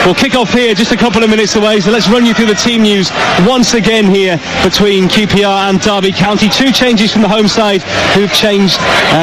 We'll kick off here just a couple of minutes away, so let's run you through the team news once again here between QPR and Derby County. Two changes from the home side who've changed.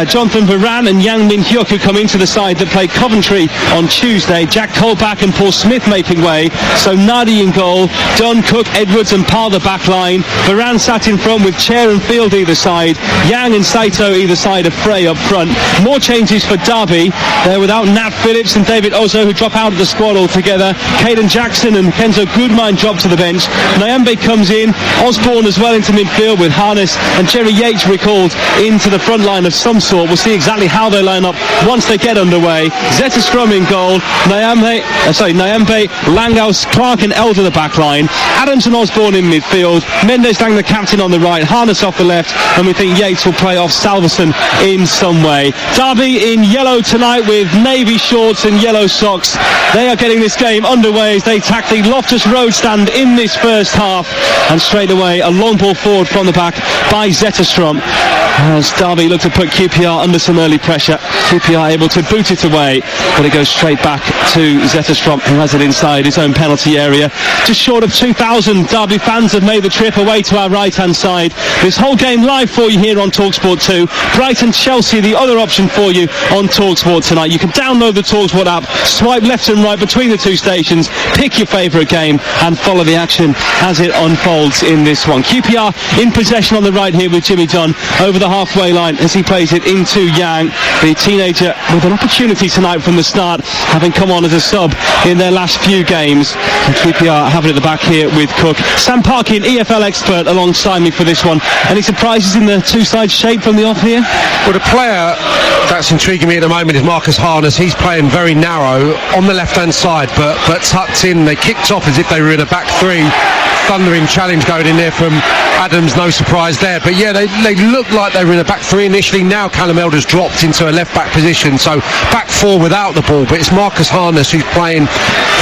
Jonathan Varane and Yang Min Hyuk, who come into the side that played Coventry on Tuesday. Jack Colback and Paul Smith making way. So Nadi in goal, Dunn, Cook, Edwards and Parr the back line. Varane sat in front with Chair and Field either side. Yang and Saito either side of Frey up front. More changes for Derby. They're without Nat Phillips and David Ozo, who drop out of the squad altogether. Caden Jackson and Kenzo Goodmine drop to the bench. Nyambe comes in. Osborne as well into midfield with Harness, and Jerry Yates recalled into the front line of some sort. We'll see exactly how they line up once they get underway. Zetterstrom in goal. Nyambe, Langhaus, Clark and Elder the back line. Adams and Osborne in midfield. Mendes Lang the captain on the right. Harness off the left, and we think Yates will play off Salverson in some way. Derby in yellow tonight with navy shorts and yellow socks. They are getting this game underway as they tack the Loftus Road stand in this first half, and straight away a long ball forward from the back by Zetterstrom as Derby look to put QPR under some early pressure. QPR able to boot it away, but it goes straight back to Zetterstrom, who has it inside his own penalty area. Just short of 2,000 Derby fans have made the trip away to our right hand side. This whole game live for you here on TalkSport 2. Brighton Chelsea, the other option for you on TalkSport tonight. You can download the TalkSport app, swipe left and right between the two stations, pick your favourite game and follow the action as it unfolds in this one. QPR in possession on the right here with Jimmy Dunn over the halfway line as he plays it into Yang, the teenager with an opportunity tonight from the start, having come on as a sub in their last few games. And QPR have it at the back here with Cook. Sam Parkin, EFL expert, alongside me for this one. Any surprises in the two-side shape from the off here? Well, the player that's intriguing me at the moment is Marcus Harness. He's playing very narrow on the left-hand side, but tucked in. They kicked off as if they were in a back three. Thundering challenge going in there from Adams, no surprise there. But yeah, they looked like they were in a back three initially. Now Callum Elder's dropped into a left-back position, so back four without the ball. But it's Marcus Harness who's playing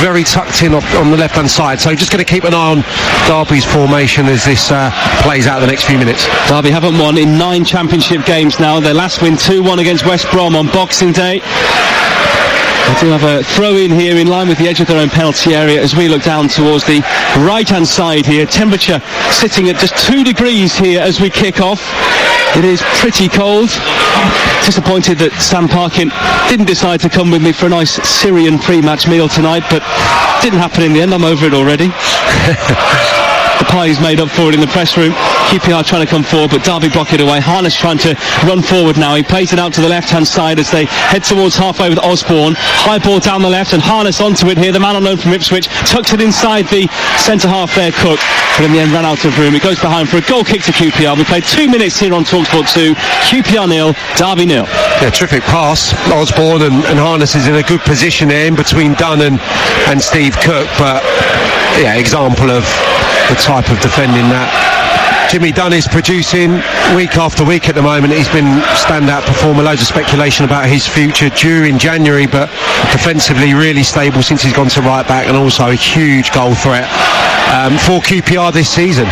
very tucked in on the left-hand side. So just going to keep an eye on Derby's formation as this plays out the next few minutes. Derby haven't won in 9 championship games now. Their last win 2-1 against West Brom on Boxing Day. They do have a throw in here in line with the edge of their own penalty area as we look down towards the right hand side here. Temperature sitting at just 2 degrees here as we kick off. It is pretty cold. Disappointed that Sam Parkin didn't decide to come with me for a nice Syrian pre-match meal tonight, but didn't happen in the end. I'm over it already. The pie is made up for it in the press room. QPR trying to come forward, but Derby block it away. Harness trying to run forward now. He plays it out to the left-hand side as they head towards halfway with Osborne. High ball down the left and Harness onto it here. The man on loan from Ipswich tucks it inside the centre half there, Cook. But in the end ran out of room. It goes behind for a goal kick to QPR. We played 2 minutes here on TalkSport 2. QPR 0, Derby 0. Yeah, terrific pass. Osborne and Harness is in a good position there in between Dunn and Steve Cook. But yeah, example of the type of defending that Jimmy Dunn is producing week after week at the moment. He's been standout performer, loads of speculation about his future during January, but defensively really stable since he's gone to right back, and also a huge goal threat for QPR this season.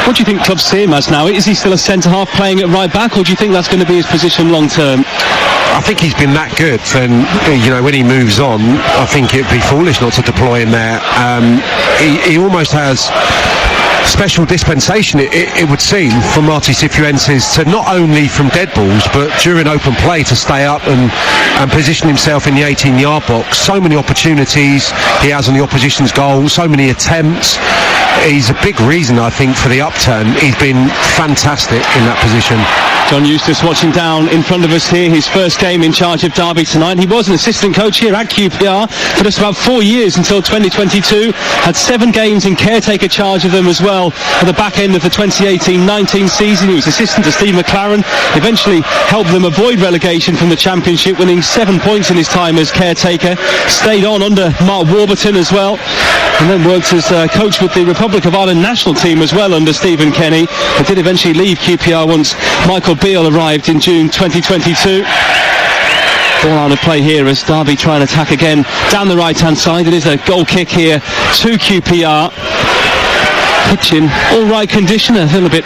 What do you think clubs see him as now? Is he still a centre-half playing at right back, or do you think that's going to be his position long term? I think he's been that good, and you know, when he moves on, I think it'd be foolish not to deploy him there. He almost has special dispensation, it would seem, from Marty Cifuentes to not only from dead balls but during open play to stay up and position himself in the 18-yard box. So many opportunities he has on the opposition's goal, so many attempts. He's a big reason, I think, for the upturn. He's been fantastic in that position. John Eustace watching down in front of us here, his first game in charge of Derby tonight. He was an assistant coach here at QPR for just about 4 years until 2022. Had 7 games in caretaker charge of them as well at the back end of the 2018-19 season. He was assistant to Steve McLaren, eventually helped them avoid relegation from the Championship, winning 7 points in his time as caretaker. Stayed on under Mark Warburton as well, and then worked as coach with the Republic of Ireland national team as well under Stephen Kenny, but did eventually leave QPR once Michael Beale arrived in June 2022. Ball out of play here as Derby try and attack again down the right hand side. It is a goal kick here to QPR. Pitch in all right condition, a little bit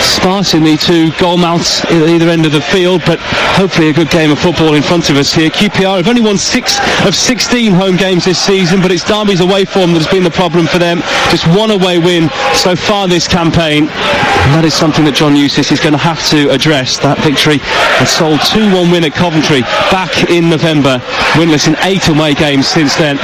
sparse in the two goal mouths at either end of the field, but hopefully a good game of football in front of us here. QPR have only won 6 of 16 home games this season, but it's Derby's away form that has been the problem for them. Just one away win so far this campaign, and that is something that John Eustace is going to have to address. That victory has sold 2-1 win at Coventry back in November, winless in 8 away games since then.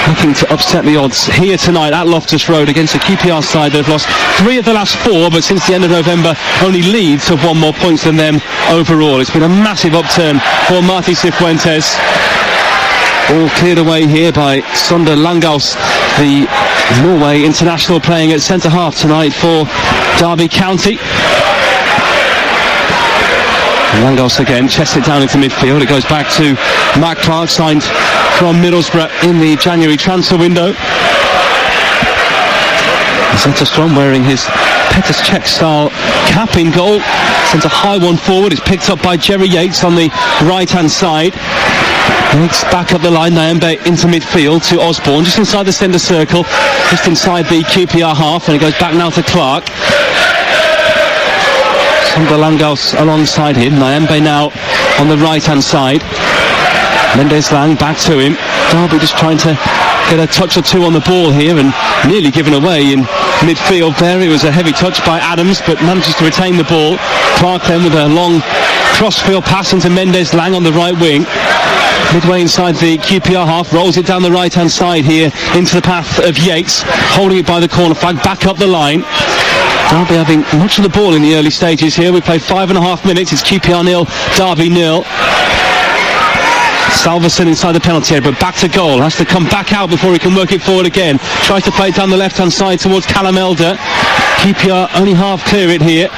Looking to upset the odds here tonight at Loftus Road against a QPR side that have lost 3 of the last 4, but since the end of November only Leeds have won more points than them overall. It's been a massive upturn for Marty Cifuentes. All cleared away here by Sander Langaus, the Norway international, playing at centre half tonight for Derby County. Langaus again chests it down into midfield. It goes back to Matt Clark, signed from Middlesbrough in the January transfer window. Zetterstrom wearing his Petr Cech style cap in goal, sends a high one forward. It's picked up by Jerry Yates on the right hand side. Yates back up the line, Nyembe into midfield to Osborne, just inside the centre circle, just inside the QPR half, and it goes back now to Clark. Sander Langaus alongside him. Nyembe now on the right hand side. Mendes Lang back to him. Derby just trying to get a touch or two on the ball here, and nearly given away in midfield there. It was a heavy touch by Adams, but manages to retain the ball. Clark then with a long crossfield pass into Mendes Lang on the right wing. Midway inside the QPR half, rolls it down the right hand side here into the path of Yates, holding it by the corner flag, back up the line. Derby having much of the ball in the early stages here. We played 5.5 minutes. It's QPR 0, Derby 0. Salverson inside the penalty area, but back to goal. Has to come back out before he can work it forward again. Tries to play it down the left-hand side towards Callum Elder. QPR only half clear it here.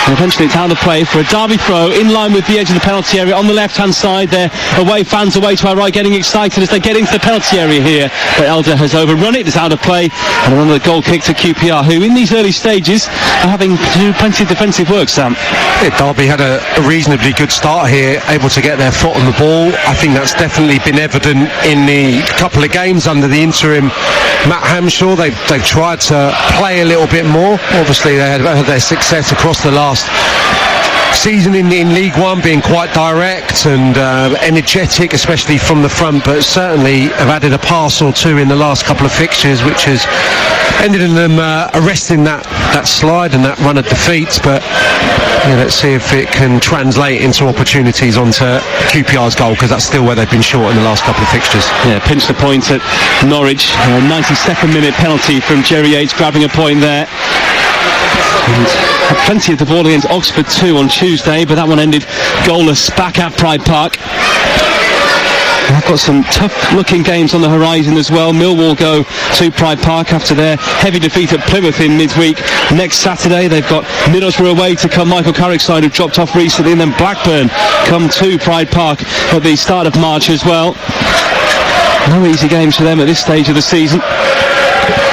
And eventually it's out of play for a Derby throw in line with the edge of the penalty area on the left-hand side there. Away fans away to our right, getting excited as they get into the penalty area here. But Elder has overrun it. It's out of play. And another goal kick to QPR, who in these early stages are having to do plenty of defensive work, Sam. Yeah, Derby had a reasonably good start here, able to get their foot on the ball. I think that's definitely been evident in the couple of games under the interim Matt Hamshaw. They've tried to play a little bit more. Obviously they had their success across the last season in League One, being quite direct and energetic, especially from the front, but certainly have added a pass or two in the last couple of fixtures, which has ended in them arresting that slide and that run of defeats. But yeah, let's see if it can translate into opportunities onto QPR's goal, because that's still where they've been short in the last couple of fixtures. Yeah, pinched the point at Norwich. 92nd minute penalty from Jerry Yates, grabbing a point there. And had plenty of the ball against Oxford 2 on Tuesday, but that one ended goalless back at Pride Park. They've got some tough-looking games on the horizon as well. Millwall go to Pride Park after their heavy defeat at Plymouth in midweek. Next Saturday, they've got Middlesbrough away to come. Michael Carrick's side, who dropped off recently, and then Blackburn come to Pride Park at the start of March as well. No easy games for them at this stage of the season.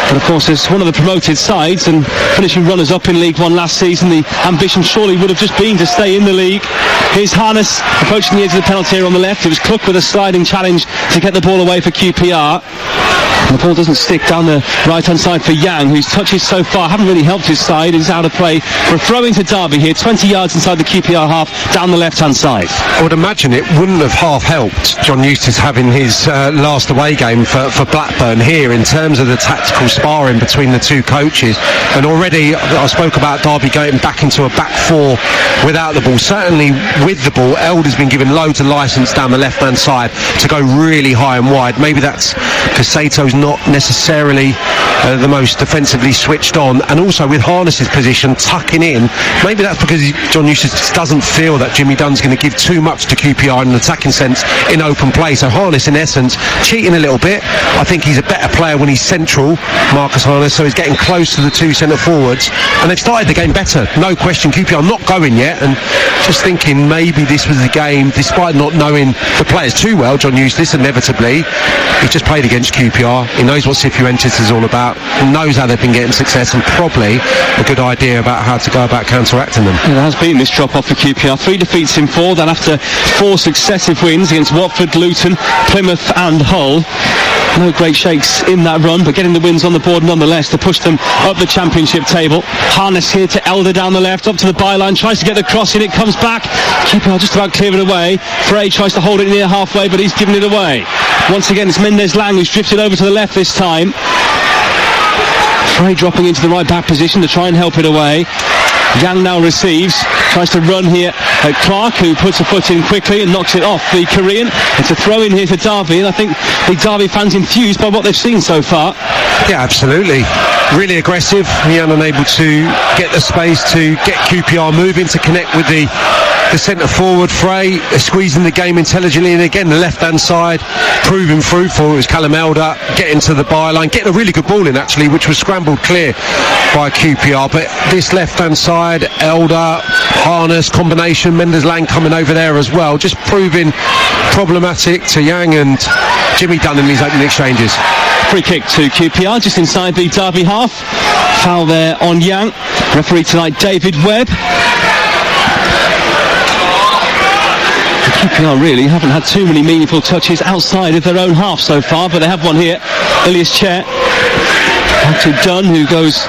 But of course, as one of the promoted sides and finishing runners-up in League One last season, the ambition surely would have just been to stay in the league. Here's Harness approaching the edge of the penalty area on the left. It was Cook with a sliding challenge to get the ball away for QPR. And the ball doesn't stick down the right-hand side for Yang, whose touches so far haven't really helped his side. He's out of play for a throw into Derby here, 20 yards inside the QPR half, down the left-hand side. I would imagine it wouldn't have half helped John Eustace having his last away game for Blackburn here in terms of the tactical sparring between the two coaches. And already I spoke about Derby going back into a back four without the ball. Certainly with the ball, Elder's been given loads of licence down the left-hand side to go really high and wide. Maybe that's because Sato's not necessarily the most defensively switched on, and also with Harness's position tucking in, maybe that's because John Eustace doesn't feel that Jimmy Dunn's going to give too much to QPR in an attacking sense in open play. So Harness in essence cheating a little bit. I think he's a better player when he's central, Marcus Harness, so he's getting close to the two centre forwards, and they've started the game better, no question. QPR not going yet, and just thinking maybe this was the game, despite not knowing the players too well, John Eustace inevitably, he's just played against QPR. He knows what Cifuentes is all about, knows how they've been getting success, and probably a good idea about how to go about counteracting them. There has been this drop off for QPR. 3 defeats in 4, then after 4 successive wins against Watford, Luton, Plymouth and Hull. No great shakes in that run, but getting the wins on the board nonetheless to push them up the championship table. Harness here to Elder down the left, up to the byline, tries to get the cross in, it comes back. QPR just about clear it away. Frey tries to hold it near halfway, but he's given it away. Once again, it's Mendes Lang who's drifted over to the left this time. Frey dropping into the right back position to try and help it away. Yang now receives, tries to run here at Clark, who puts a foot in quickly and knocks it off the Korean. It's a throw in here to Derby, and I think the Derby fans enthused by what they've seen so far. Yeah, absolutely. Really aggressive. Yang unable to get the space to get QPR moving, to connect with the centre forward. Frey squeezing the game intelligently, and again the left hand side proving fruitful. It was Callum Elder getting to the byline, getting a really good ball in actually, which was scrambled clear by QPR. But this left hand side, Elder, Harness combination, Mendes Lang coming over there as well, just proving problematic to Yang and Jimmy Dunn in these opening exchanges. Free kick to QPR just inside the Derby half. Foul there on Yang. Referee tonight David Webb. QPR really haven't had too many meaningful touches outside of their own half so far, but they have one here. Ilias Chair back to Dunn, who goes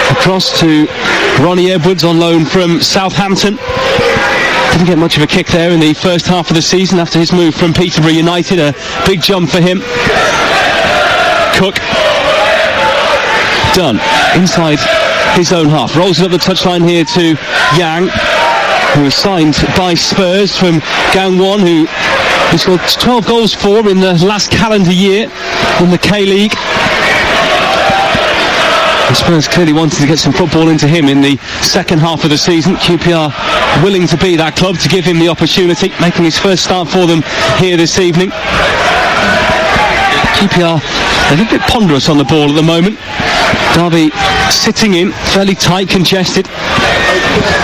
across to Ronnie Edwards on loan from Southampton. Didn't get much of a kick there in the first half of the season after his move from Peterborough United. A big jump for him. Cook. Dunn inside his own half, rolls it up the touchline here to Yang, who was signed by Spurs from Gangwon, who he scored 12 goals for in the last calendar year in the K-League. The Spurs clearly wanted to get some football into him in the second half of the season. QPR willing to be that club to give him the opportunity, making his first start for them here this evening. QPR a little bit ponderous on the ball at the moment. Derby sitting in, fairly tight, congested.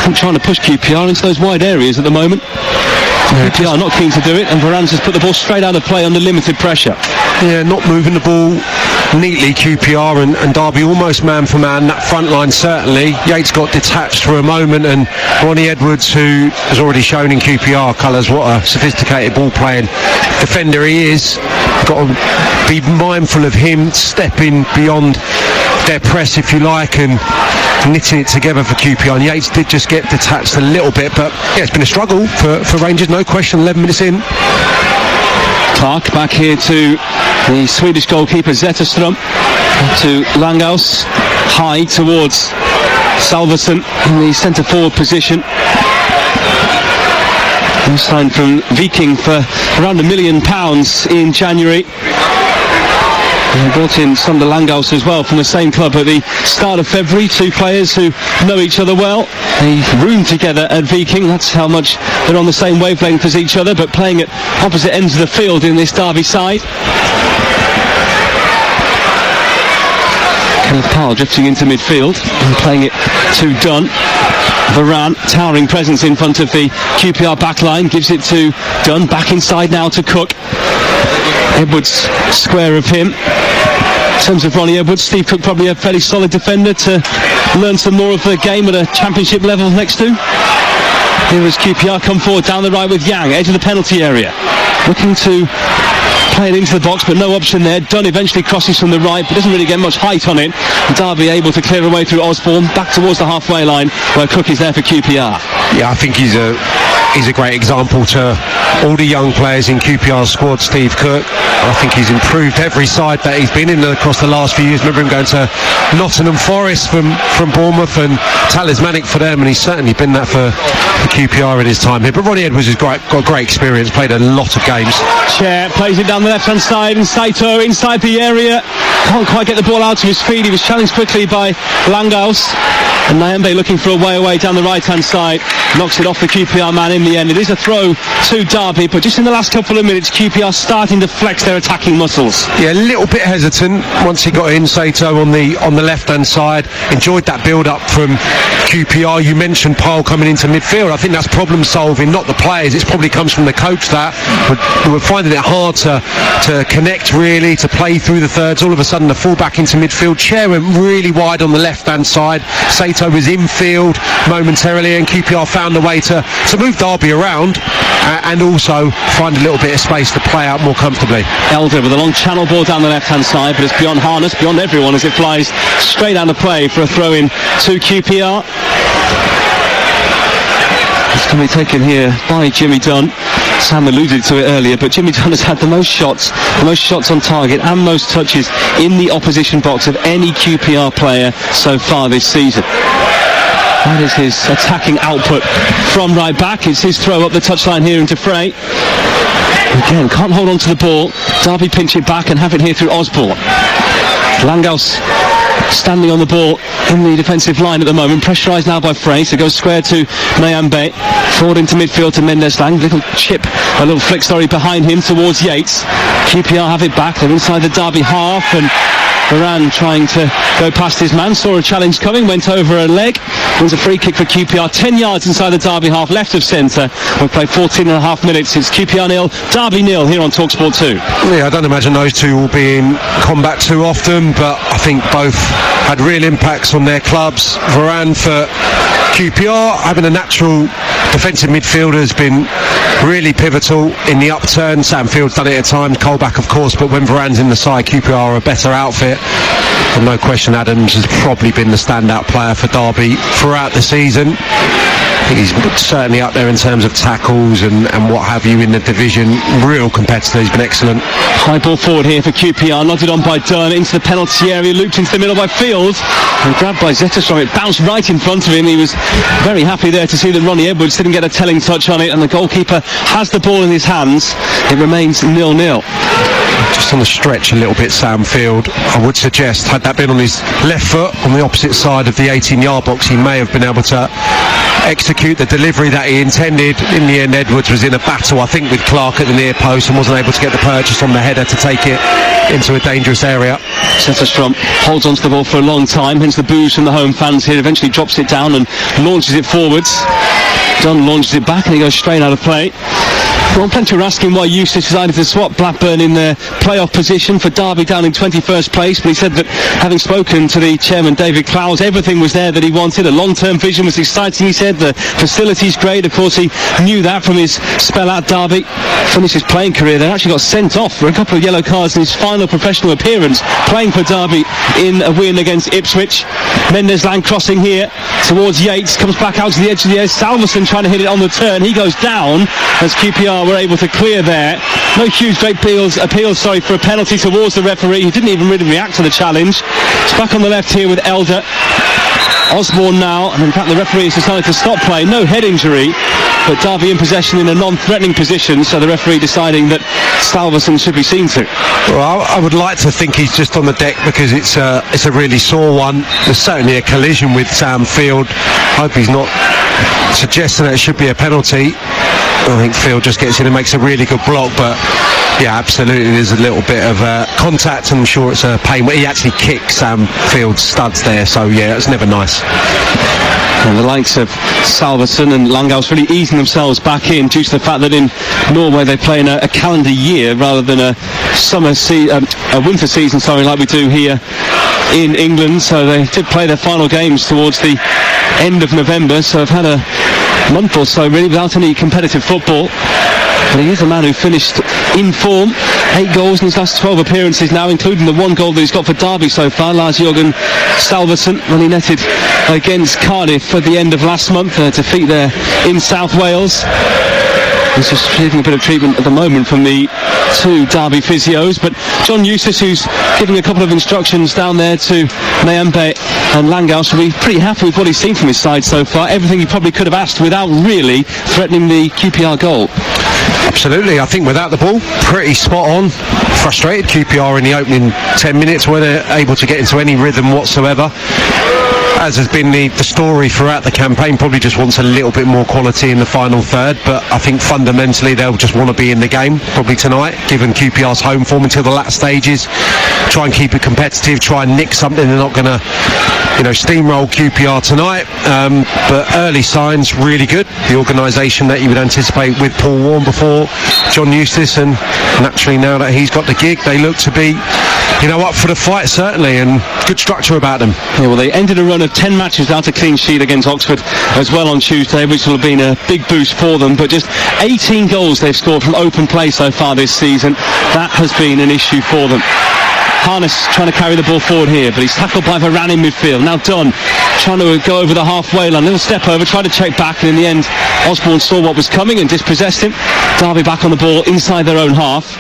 I'm trying to push QPR into those wide areas at the moment. QPR not keen to do it, and Varane has put the ball straight out of play under limited pressure. Yeah, not moving the ball neatly, QPR, and Derby almost man for man. That front line certainly. Yates got detached for a moment, and Ronnie Edwards, who has already shown in QPR colours what a sophisticated ball playing defender he is, got to be mindful of him stepping beyond their press, if you like, and knitting it together for QPR. And Yates did just get detached a little bit, but yeah, it's been a struggle for Rangers, no question. 11 minutes in. Clark back here to the Swedish goalkeeper Zetterström, to Langhaus, high towards Salverson in the centre forward position. He signed from Viking for around £1 million in January. They brought in Sander Langhaus as well from the same club at the start of February. Two players who know each other well. They roomed together at Viking. That's how much they're on the same wavelength as each other, but playing at opposite ends of the field in this Derby side. Kenneth Powell drifting into midfield and playing it to Dunn. Varane, towering presence in front of the QPR backline, gives it to Dunn, back inside now to Cook. Edwards square of him. In terms of Ronnie Edwards, Steve Cook probably a fairly solid defender to learn some more of the game at a championship level next to. Here is QPR come forward down the right with Yang, edge of the penalty area, looking to play it into the box, but no option there. Dunn eventually crosses from the right, but doesn't really get much height on it. Derby able to clear away through Osborne, back towards the halfway line, where Cook is there for QPR. Yeah, I think he's a great example to all the young players in QPR's squad, Steve Cook. I think he's improved every side that he's been in across the last few years. Remember him going to Nottingham Forest from Bournemouth, and talismanic for them, and he's certainly been that for QPR in his time here. But Ronnie Edwards has got great experience, played a lot of games. Chair plays it down the left hand side, and Saito inside the area can't quite get the ball out to his feet. He was challenged quickly by Langhaus, and Nyembe looking for a way away down the right hand side, knocks it off the QPR man in the end. It is a throw to Derby, but just in the last couple of minutes QPR starting to flex their attacking muscles. Yeah, a little bit hesitant once he got in, Saito on the left hand side. Enjoyed that build up from QPR. You mentioned Powell coming into midfield. I think that's problem solving, not the players. It probably comes from the coach that we're finding it hard to connect really, to play through the thirds. All of a sudden the full-back into midfield. Chair went really wide on the left hand side. Saito was infield momentarily, and QPR found a way to move Derby around and also find a little bit of space to play out more comfortably. Elder with a long channel ball down the left-hand side, but it's beyond Harness, beyond everyone, as it flies straight out of play for a throw-in to QPR. It's going to be taken here by Jimmy Dunn. Sam alluded to it earlier, but Jimmy Dunn has had the most shots on target and most touches in the opposition box of any QPR player so far this season. That is his attacking output from right back. It's his throw up the touchline here into Frey. Again, can't hold on to the ball. Derby pinch it back and have it here through Osborne. Langaus standing on the ball in the defensive line at the moment, pressurised now by Frey, so goes square to Mayambe, forward into midfield to Mendes-Lang, little flick behind him towards Yates. QPR have it back, they're inside the Derby half, and Varane trying to go past his man, saw a challenge coming, went over a leg, wins a free kick for QPR, 10 yards inside the Derby half, left of centre. We've played 14 and a half minutes. It's QPR 0, Derby 0 here on TalkSport 2. Yeah, I don't imagine those two will be in combat too often, but I think both had real impacts on their clubs. Varane for QPR, having a natural defensive midfielder, has been really pivotal in the upturn. Sam Field's done it at times, Colback of course, but when Varane's in the side, QPR are a better outfit. And no question Adams has probably been the standout player for Derby throughout the season. I think he's certainly up there in terms of tackles and what have you in the division. Real competitor, he's been excellent. High ball forward here for QPR, nodded on by Dunn into the penalty area, looped into the middle by Field and grabbed by Zetterstrom. It bounced right in front of him. He was very happy there to see that Ronnie Edwards didn't get a telling touch on it, and the goalkeeper has the ball in his hands. It remains 0-0. Just on the stretch a little bit, Sam Field, I would suggest, had that been on his left foot on the opposite side of the 18-yard box, he may have been able to execute the delivery that he intended. In the end, Edwards was in a battle, I think, with Clark at the near post and wasn't able to get the purchase on the header to take it into a dangerous area. Zetterstrom holds onto the ball for a long time, hence the boos from the home fans here. Eventually drops it down and launches it forwards. Dunn launches it back and he goes straight out of play. Well, plenty were asking why Eustace decided to swap Blackburn in their playoff position for Derby down in 21st place, but he said that having spoken to the chairman David Clowes, everything was there that he wanted. A long-term vision was exciting, he said. The facility's great. Of course, he knew that from his spell at Derby. Finished his playing career there, actually got sent off for a couple of yellow cards in his final professional appearance, playing for Derby in a win against Ipswich. Mendes-Lang crossing here towards Yates, comes back out to the edge of the area. Salverson trying to hit it on the turn. He goes down as QPR were able to clear there. No huge great appeals for a penalty towards the referee, who didn't even really react to the challenge. It's back on the left here with Elder. Osborne now, and in fact the referee has decided to stop play. No head injury, but Derby in possession in a non-threatening position, so the referee deciding that Salverson should be seen to. Well, I would like to think he's just on the deck because it's a really sore one. There's certainly a collision with Sam Field. Hope he's not suggesting that it should be a penalty. I think Field just gets in and makes a really good block, but yeah, absolutely there's a little bit of contact, and I'm sure it's a pain. He actually kicked Sam Field's studs there, so yeah, it's never nice. And the likes of Salverson and Langaus really easing themselves back in due to the fact that in Norway they play in a calendar year rather than a winter season, like we do here in England. So they did play their final games towards the end of November, so I've had a month or so really without any competitive football. But he is a man who finished in form. 8 goals in his last 12 appearances now, including the 1 goal that he's got for Derby so far. Lars-Jørgen Salverson, when he netted against Cardiff at the end of last month, a defeat there in South Wales. He's just receiving a bit of treatment at the moment from the 2 Derby physios, but John Eustace, who's giving a couple of instructions down there to Mayambe and Langaus, will be pretty happy with what he's seen from his side so far. Everything he probably could have asked without really threatening the QPR goal. Absolutely, I think without the ball, pretty spot on. Frustrated QPR in the opening 10 minutes, weren't able to get into any rhythm whatsoever. As has been the story throughout the campaign, probably just wants a little bit more quality in the final third, but I think fundamentally they'll just want to be in the game probably tonight, given QPR's home form until the latter stages. Try and keep it competitive, try and nick something. They're not going to steamroll QPR tonight, but early signs really good. The organisation that you would anticipate with Paul Warne before John Eustace, and naturally now that he's got the gig, they look to be you know, up for the fight certainly, and good structure about them. Yeah, well, they ended a run of 10 matches without a clean sheet against Oxford as well on Tuesday, which will have been a big boost for them. But just 18 goals they've scored from open play so far this season. That has been an issue for them. Harness trying to carry the ball forward here, but he's tackled by Varane in midfield. Now Dunn trying to go over the halfway line, little step over, tried to check back, and in the end Osborne saw what was coming and dispossessed him. Derby back on the ball inside their own half.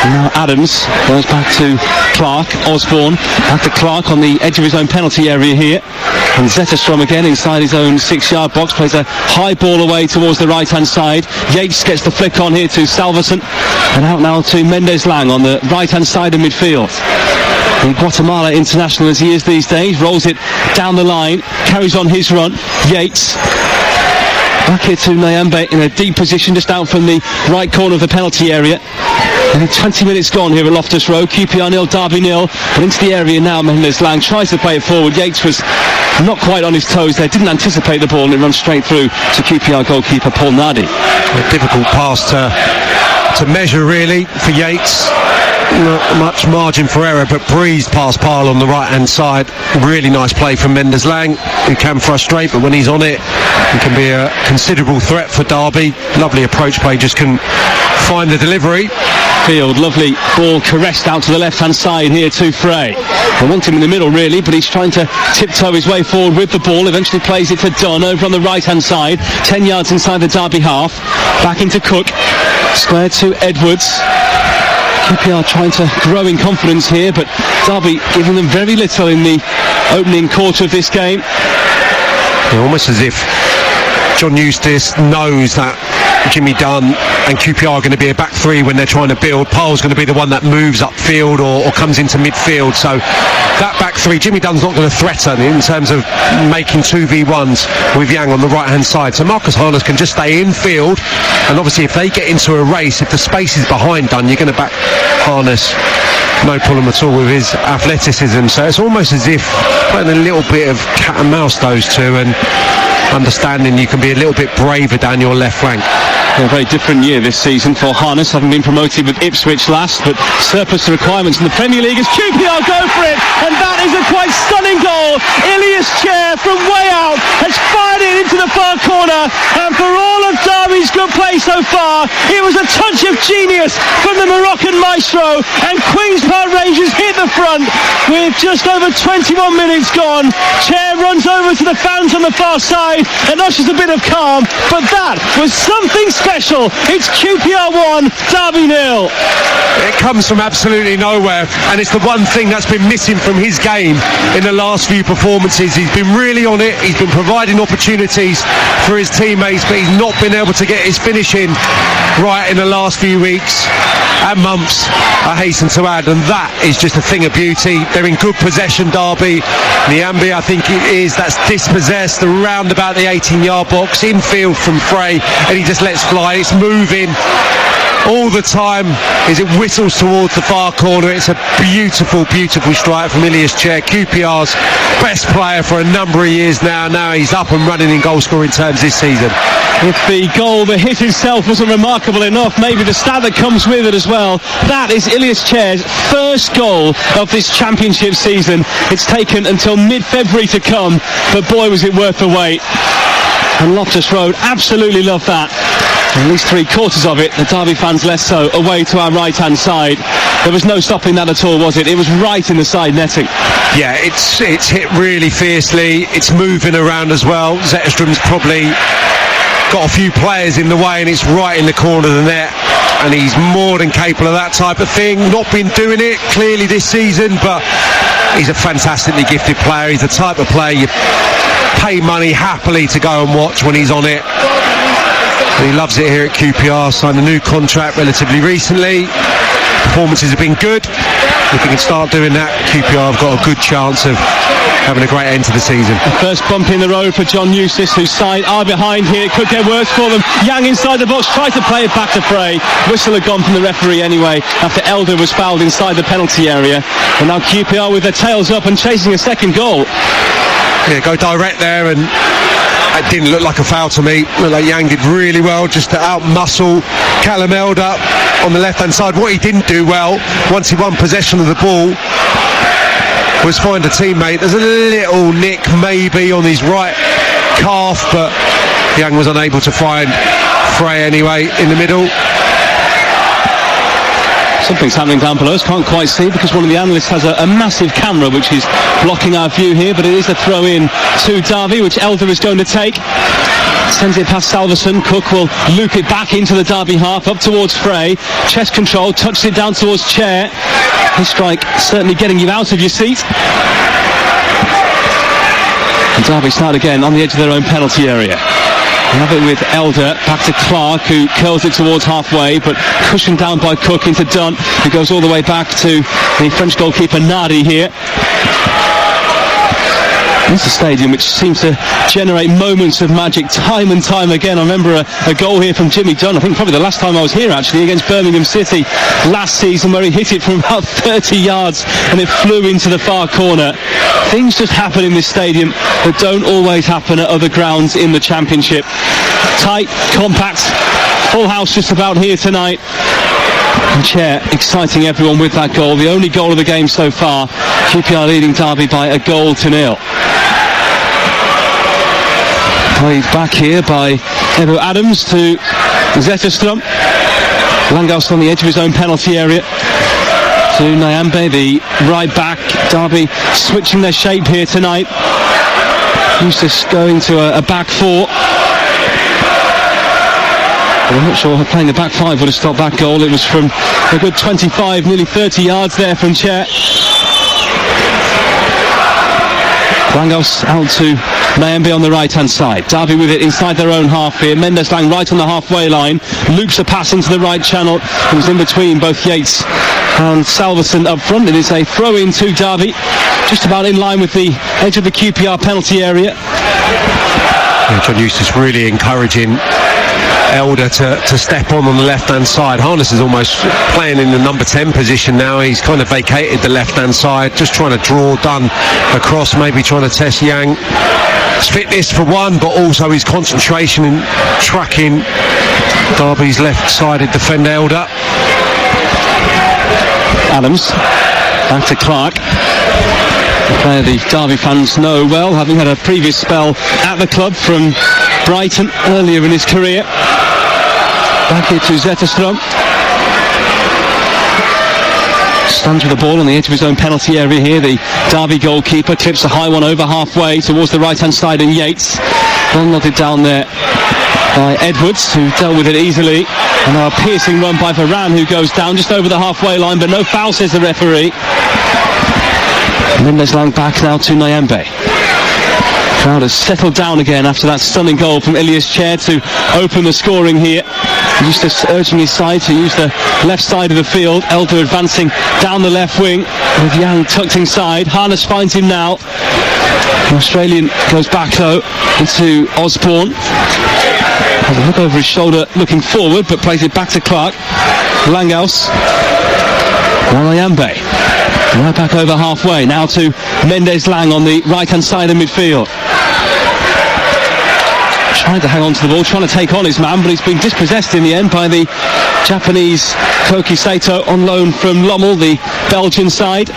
And now Adams goes back to Clark. Osborne back to Clark on the edge of his own penalty area here. And Zetterstrom again inside his own 6-yard box, plays a high ball away towards the right hand side. Yates gets the flick on here to Salverson, and out now to Mendes Lang on the right hand side of midfield. The Guatemala international as he is these days, rolls it down the line, carries on his run. Yates back here to Nyambe in a deep position just out from the right corner of the penalty area. And 20 minutes gone here at Loftus Road. QPR 0, Derby 0. But into the area now, Mendes Lang tries to play it forward. Yates was not quite on his toes there, didn't anticipate the ball, and it runs straight through to QPR goalkeeper Paul Nardi. A difficult pass to measure really for Yates. Not much margin for error, but breezed past Pyle on the right hand side. Really nice play from Mendes Lang, who can frustrate, but when he's on it, he can be a considerable threat for Derby. Lovely approach play, just couldn't find the delivery. Field, lovely ball caressed out to the left hand side here to Frey. They want him in the middle really, but he's trying to tiptoe his way forward with the ball. Eventually plays it to Dunn over on the right hand side, 10 yards inside the Derby half. Back into Cook, square to Edwards. QPR trying to grow in confidence here, but Derby giving them very little in the opening quarter of this game. Yeah, almost as if John Eustace knows that Jimmy Dunn and QPR are going to be a back three when they're trying to build. Pyle's going to be the one that moves upfield or comes into midfield. So that back three, Jimmy Dunn's not going to threaten in terms of making 2v1s with Yang on the right hand side. So Marcus Harness can just stay in field, and obviously if they get into a race, if the space is behind Dunn, you're going to back Harness no problem at all with his athleticism. So it's almost as if playing a little bit of cat and mouse, those two, and understanding you can be a little bit braver down your left flank. A very different year this season for Harness, having been promoted with Ipswich last, but surplus to requirements in the Premier League as QPR go for it, and that is a quite stunning goal. Ilias Chair from way out has fired it into the far corner, and for all of Derby's good play so far, it was a touch of genius from the Moroccan maestro, and Queen's Park Rangers hit the front with just over 21 minutes gone. Chair runs over to the fans on the far side and ushers a bit of calm, but that was something special. It's QPR 1, Derby 0. It comes from absolutely nowhere, and it's the one thing that's been missing from his game in the last few performances. He's been really on it, he's been providing opportunities for his teammates, but he's not been able to get his finishing right in the last few weeks and months, I hasten to add, and that is just a thing of beauty. They're in good possession, Derby. Nyambe, I think it is, that's dispossessed around about the 18-yard box, infield from Frey, and he just lets fly. It's moving all the time as it whistles towards the far corner. It's a beautiful, beautiful strike from Ilias Chair, QPR's best player for a number of years now. Now he's up and running in goal scoring terms this season. If the goal, the hit itself wasn't remarkable enough, maybe the stat that comes with it as well. That is Ilias Chair's first goal of this championship season. It's taken until mid-February to come, but boy was it worth the wait. And Loftus Road absolutely loved that. At least 3/4 of it, the Derby fans less so, away to our right hand side. There was no stopping that at all, was it? It was right in the side netting. Yeah, it's hit really fiercely. It's moving around as well. Zetterstrom's probably got a few players in the way, and it's right in the corner of the net, and he's more than capable of that type of thing. Not been doing it clearly this season, but he's a fantastically gifted player. He's the type of player you pay money happily to go and watch when he's on it. And he loves it here at QPR. Signed a new contract relatively recently. Performances have been good. If he can start doing that, QPR have got a good chance of having a great end to the season. The first bump in the road for John Eustace, whose side are behind here. It could get worse for them. Yang inside the box, tried to play it back to Frey. Whistle had gone from the referee anyway after Elder was fouled inside the penalty area. And now QPR with their tails up and chasing a second goal. Yeah, go direct there, and it didn't look like a foul to me. Looked like Yang did really well just to out-muscle Callum Elder. on the left-hand side. What he didn't do well, once he won possession of the ball, was find a teammate. There's a little nick maybe on his right calf, but Young was unable to find Frey anyway in the middle. Something's happening down below. Can't quite see because one of the analysts has a massive camera which is blocking our view here, but it is a throw in to Derby, which Elder is going to take. Sends it past Salverson. Cook will loop it back into the Derby half, up towards Frey. Chest control, touches it down towards Chair. His strike certainly getting you out of your seat. And Derby start again on the edge of their own penalty area. They have it with Elder, back to Clark, who curls it towards halfway, but cushioned down by Cook into Dunn, who goes all the way back to the French goalkeeper Nadi here. It's a stadium which seems to generate moments of magic time and time again. I remember a goal here from Jimmy Dunn, I think probably the last time I was here actually, against Birmingham City last season, where he hit it from about 30 yards and it flew into the far corner. Things just happen in this stadium that don't always happen at other grounds in the Championship. Tight, compact, full house just about here tonight. And Chair exciting everyone with that goal, the only goal of the game so far. QPR leading Derby by 1-0. Played back here by Evo Adams to Zetterstrom. Langhaus on the edge of his own penalty area to Nyambe, the right back. Derby switching their shape here tonight. Eustace going to a back four. But I'm not sure playing the back five would have stopped that goal. It was from a good 25, nearly 30 yards there from Chair. Langhaus out to Nyambe on the right hand side. Derby with it inside their own half here. Mendes Lang right on the halfway line, loops a pass into the right channel. It was in between both Yates and Salverson up front. It is a throw in to Derby, just about in line with the edge of the QPR penalty area. Yeah, John Eustace really encouraging Elder to step on the left hand side. Harness is almost playing in the number 10 position now. He's kind of vacated the left hand side, just trying to draw Dunn across, maybe trying to test Yang. His fitness for one, but also his concentration in tracking Derby's left-sided defender Elder. Adams back to Clark, a player the Derby fans know well, having had a previous spell at the club from Brighton earlier in his career. Back here to Zetterstrom. Stands with the ball on the edge of his own penalty area here. The Derby goalkeeper clips a high one over halfway towards the right hand side, and Yates well nodded down there by Edwards, who dealt with it easily. And now a piercing run by Varane, who goes down just over the halfway line, but no foul, says the referee. Mendes Lang back now to Nyambe. Crowd has settled down again after that stunning goal from Ilias Chair to open the scoring here. Eustace urging his side to use the left side of the field. Elder advancing down the left wing with Yang tucked inside. Harness finds him now. The Australian goes back though into Osborne. Has a look over his shoulder looking forward, but plays it back to Clark. Langhaus. Nyambe. Right back over halfway, now to Mendes Lang on the right-hand side of midfield. Trying to hang on to the ball, trying to take on his man, but he's been dispossessed in the end by the Japanese Koki Sato on loan from Lommel, the Belgian side.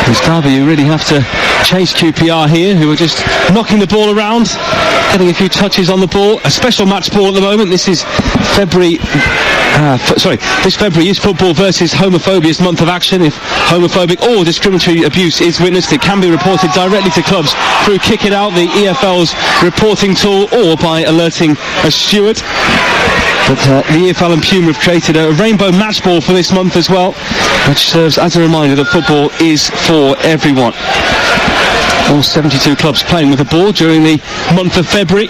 It's Derby who really have to chase QPR here, who are just knocking the ball around, getting a few touches on the ball. A special match ball at the moment. This is February. This February is Football versus Homophobia's month of action. If homophobic or discriminatory abuse is witnessed, it can be reported directly to clubs through Kick It Out, the EFL's reporting tool, or by alerting a steward. But the EFL and Puma have created a rainbow match ball for this month as well, which serves as a reminder that football is for everyone. All 72 clubs playing with the ball during the month of February.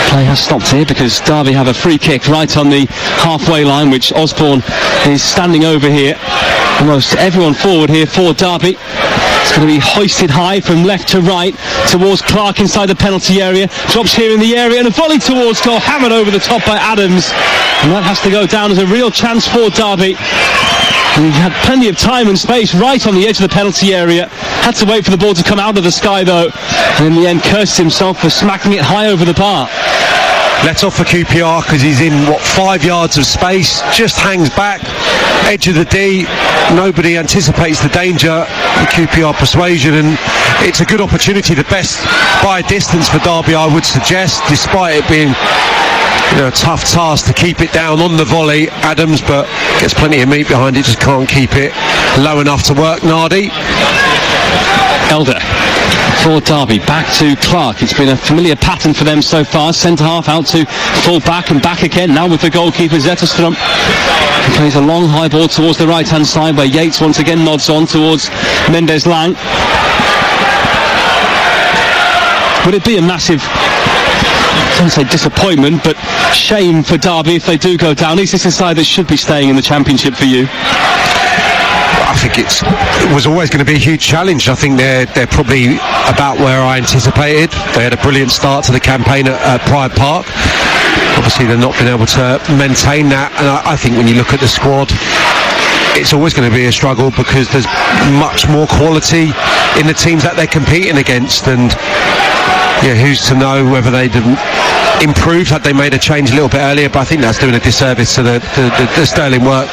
Play has stopped here because Derby have a free kick right on the halfway line, which Osborne is standing over here. Almost everyone forward here for Derby. It's going to be hoisted high from left to right towards Clark inside the penalty area. Drops here in the area and a volley towards goal, hammered over the top by Adams. And that has to go down as a real chance for Derby. He had plenty of time and space right on the edge of the penalty area. Had to wait for the ball to come out of the sky though, and in the end cursed himself for smacking it high over the bar. Let's off for QPR because he's in 5 yards of space, just hangs back, edge of the D. Nobody anticipates the danger, the QPR persuasion, and it's a good opportunity, the best by a distance for Derby, I would suggest, despite it being a tough task to keep it down on the volley. Adams, but gets plenty of meat behind it, just can't keep it low enough to work. Nardi. Elder for Derby, back to Clark. It's been a familiar pattern for them so far. Centre half out to full back and back again. Now with the goalkeeper Zetterstrom. He plays a long high ball towards the right hand side where Yates once again nods on towards Mendes Lang. Would it be a massive, I don't say disappointment, but shame for Derby if they do go down? Is this a side that should be staying in the Championship for you? I think it was always going to be a huge challenge. I think they're probably about where I anticipated. They had a brilliant start to the campaign at Pride Park. Obviously they've not been able to maintain that, and I think when you look at the squad, it's always going to be a struggle because there's much more quality in the teams that they're competing against, and who's to know whether they'd improved had they made a change a little bit earlier. But I think that's doing a disservice to the sterling work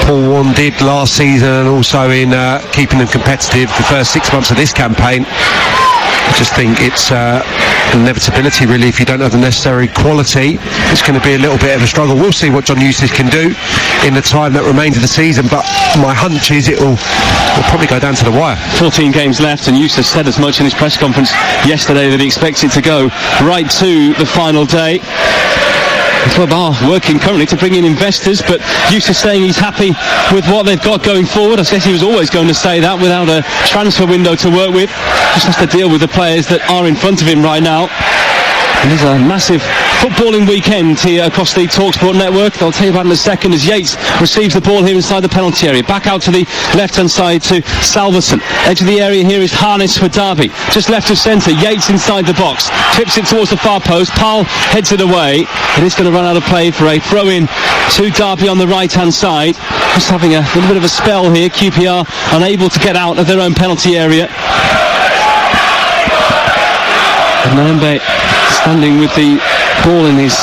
Paul Warne did last season, and also in keeping them competitive the first 6 months of this campaign. I just think it's an inevitability really. If you don't have the necessary quality, it's going to be a little bit of a struggle. We'll see what John Eustace can do in the time that remains of the season, but my hunch is it'll probably go down to the wire. 14 games left, and Eustace said as much in his press conference yesterday that he expects it to go right to the final day. The club are working currently to bring in investors, but Eustace saying he's happy with what they've got going forward. I guess he was always going to say that without a transfer window to work with. Just has to deal with the players that are in front of him right now. And there's a massive footballing weekend here across the TalkSport network. They'll tell you about in a second as Yates receives the ball here inside the penalty area. Back out to the left-hand side to Salverson. Edge of the area here is Harness for Derby. Just left of centre, Yates inside the box. Tips it towards the far post. Powell heads it away. It is going to run out of play for a throw-in to Derby on the right-hand side. Just having a little bit of a spell here. QPR unable to get out of their own penalty area. And Nambe standing with the ball in his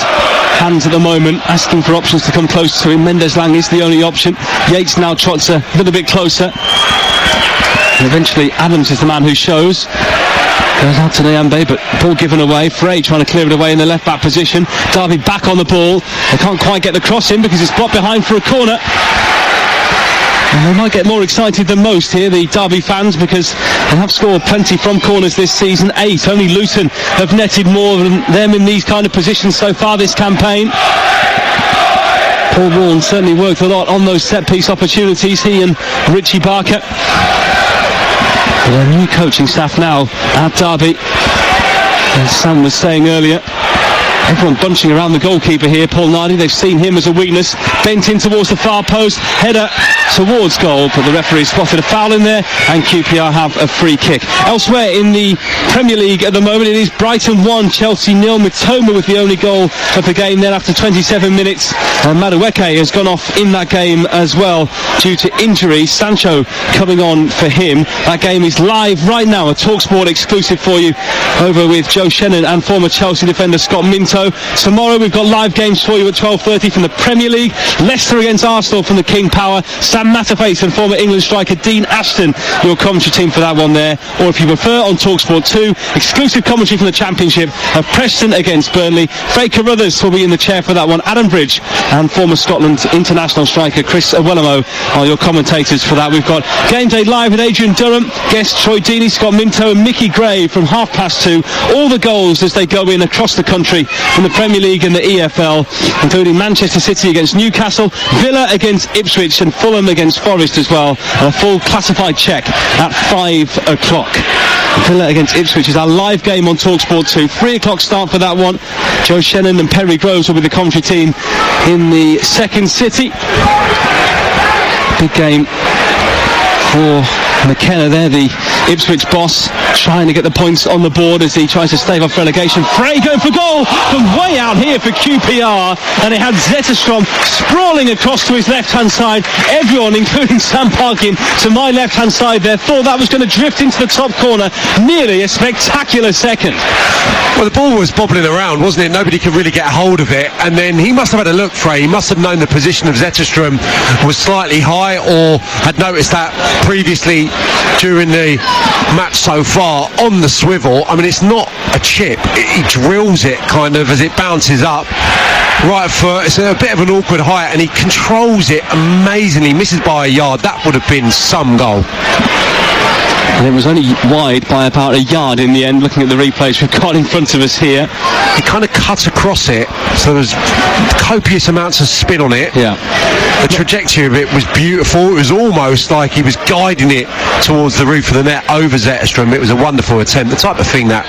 hands at the moment, asking for options to come close to him. Mendes Lang is the only option. Yates now trots a little bit closer. And eventually Adams is the man who shows. Goes out to Nambe, but ball given away. Frey trying to clear it away in the left back position. Derby back on the ball. They can't quite get the cross in because it's blocked behind for a corner. And they might get more excited than most here, the Derby fans, because they have scored plenty from corners this season. 8. Only Luton have netted more than them in these kind of positions so far this campaign. Paul Warne certainly worked a lot on those set-piece opportunities, he and Richie Barker. Their new coaching staff now at Derby, as Sam was saying earlier. Everyone bunching around the goalkeeper here, Paul Nardi. They've seen him as a weakness. Bent in towards the far post. Header towards goal, but the referee spotted a foul in there, and QPR have a free kick. Elsewhere in the Premier League at the moment, it is Brighton 1, Chelsea 0. Mitoma with the only goal of the game then after 27 minutes. And Madueke has gone off in that game as well due to injury. Sancho coming on for him. That game is live right now, a TalkSport exclusive for you, over with Joe Shannon and former Chelsea defender Scott Minto. Tomorrow we've got live games for you at 12:30 from the Premier League. Leicester against Arsenal from the King Power. Sam Matterface and former England striker Dean Ashton, your commentary team for that one there. Or if you prefer, on TalkSport 2, exclusive commentary from the Championship of Preston against Burnley. Faye Carruthers will be in the chair for that one. Adam Bridge and former Scotland international striker Chris Awellamo are your commentators for that. We've got Game Day Live with Adrian Durham, guests Troy Deeney, Scott Minto and Mickey Gray from 2:30. All the goals as they go in across the country from the Premier League and the EFL, including Manchester City against Newcastle, Villa against Ipswich and Fulham against Forest as well. And a full classified check at 5 o'clock. Villa against Ipswich is our live game on TalkSport 2. 3 o'clock start for that one. Joe Shannon and Perry Groves will be the commentary team in the second city. Big game for McKenna there, the Ipswich boss trying to get the points on the board as he tries to stave off relegation. Frey going for goal from way out here for QPR, and it had Zetterstrom sprawling across to his left-hand side. Everyone, including Sam Parkin, to my left-hand side there, thought that was going to drift into the top corner. Nearly a spectacular second. Well, the ball was bobbling around, wasn't it? Nobody could really get a hold of it, and then he must have had a look, Frey. He must have known the position of Zetterstrom was slightly high, or had noticed that previously during the match so far on the swivel. I mean, it's not a chip. He drills it kind of as it bounces up. Right foot, it's a bit of an awkward height, and he controls it amazingly. Misses by a yard. That would have been some goal. And it was only wide by about a yard in the end, looking at the replays we've got in front of us here. He kind of cut across it, so there's copious amounts of spin on it. Yeah. The trajectory of it was beautiful. It was almost like he was guiding it towards the roof of the net over Zetterstrom. It was a wonderful attempt, the type of thing that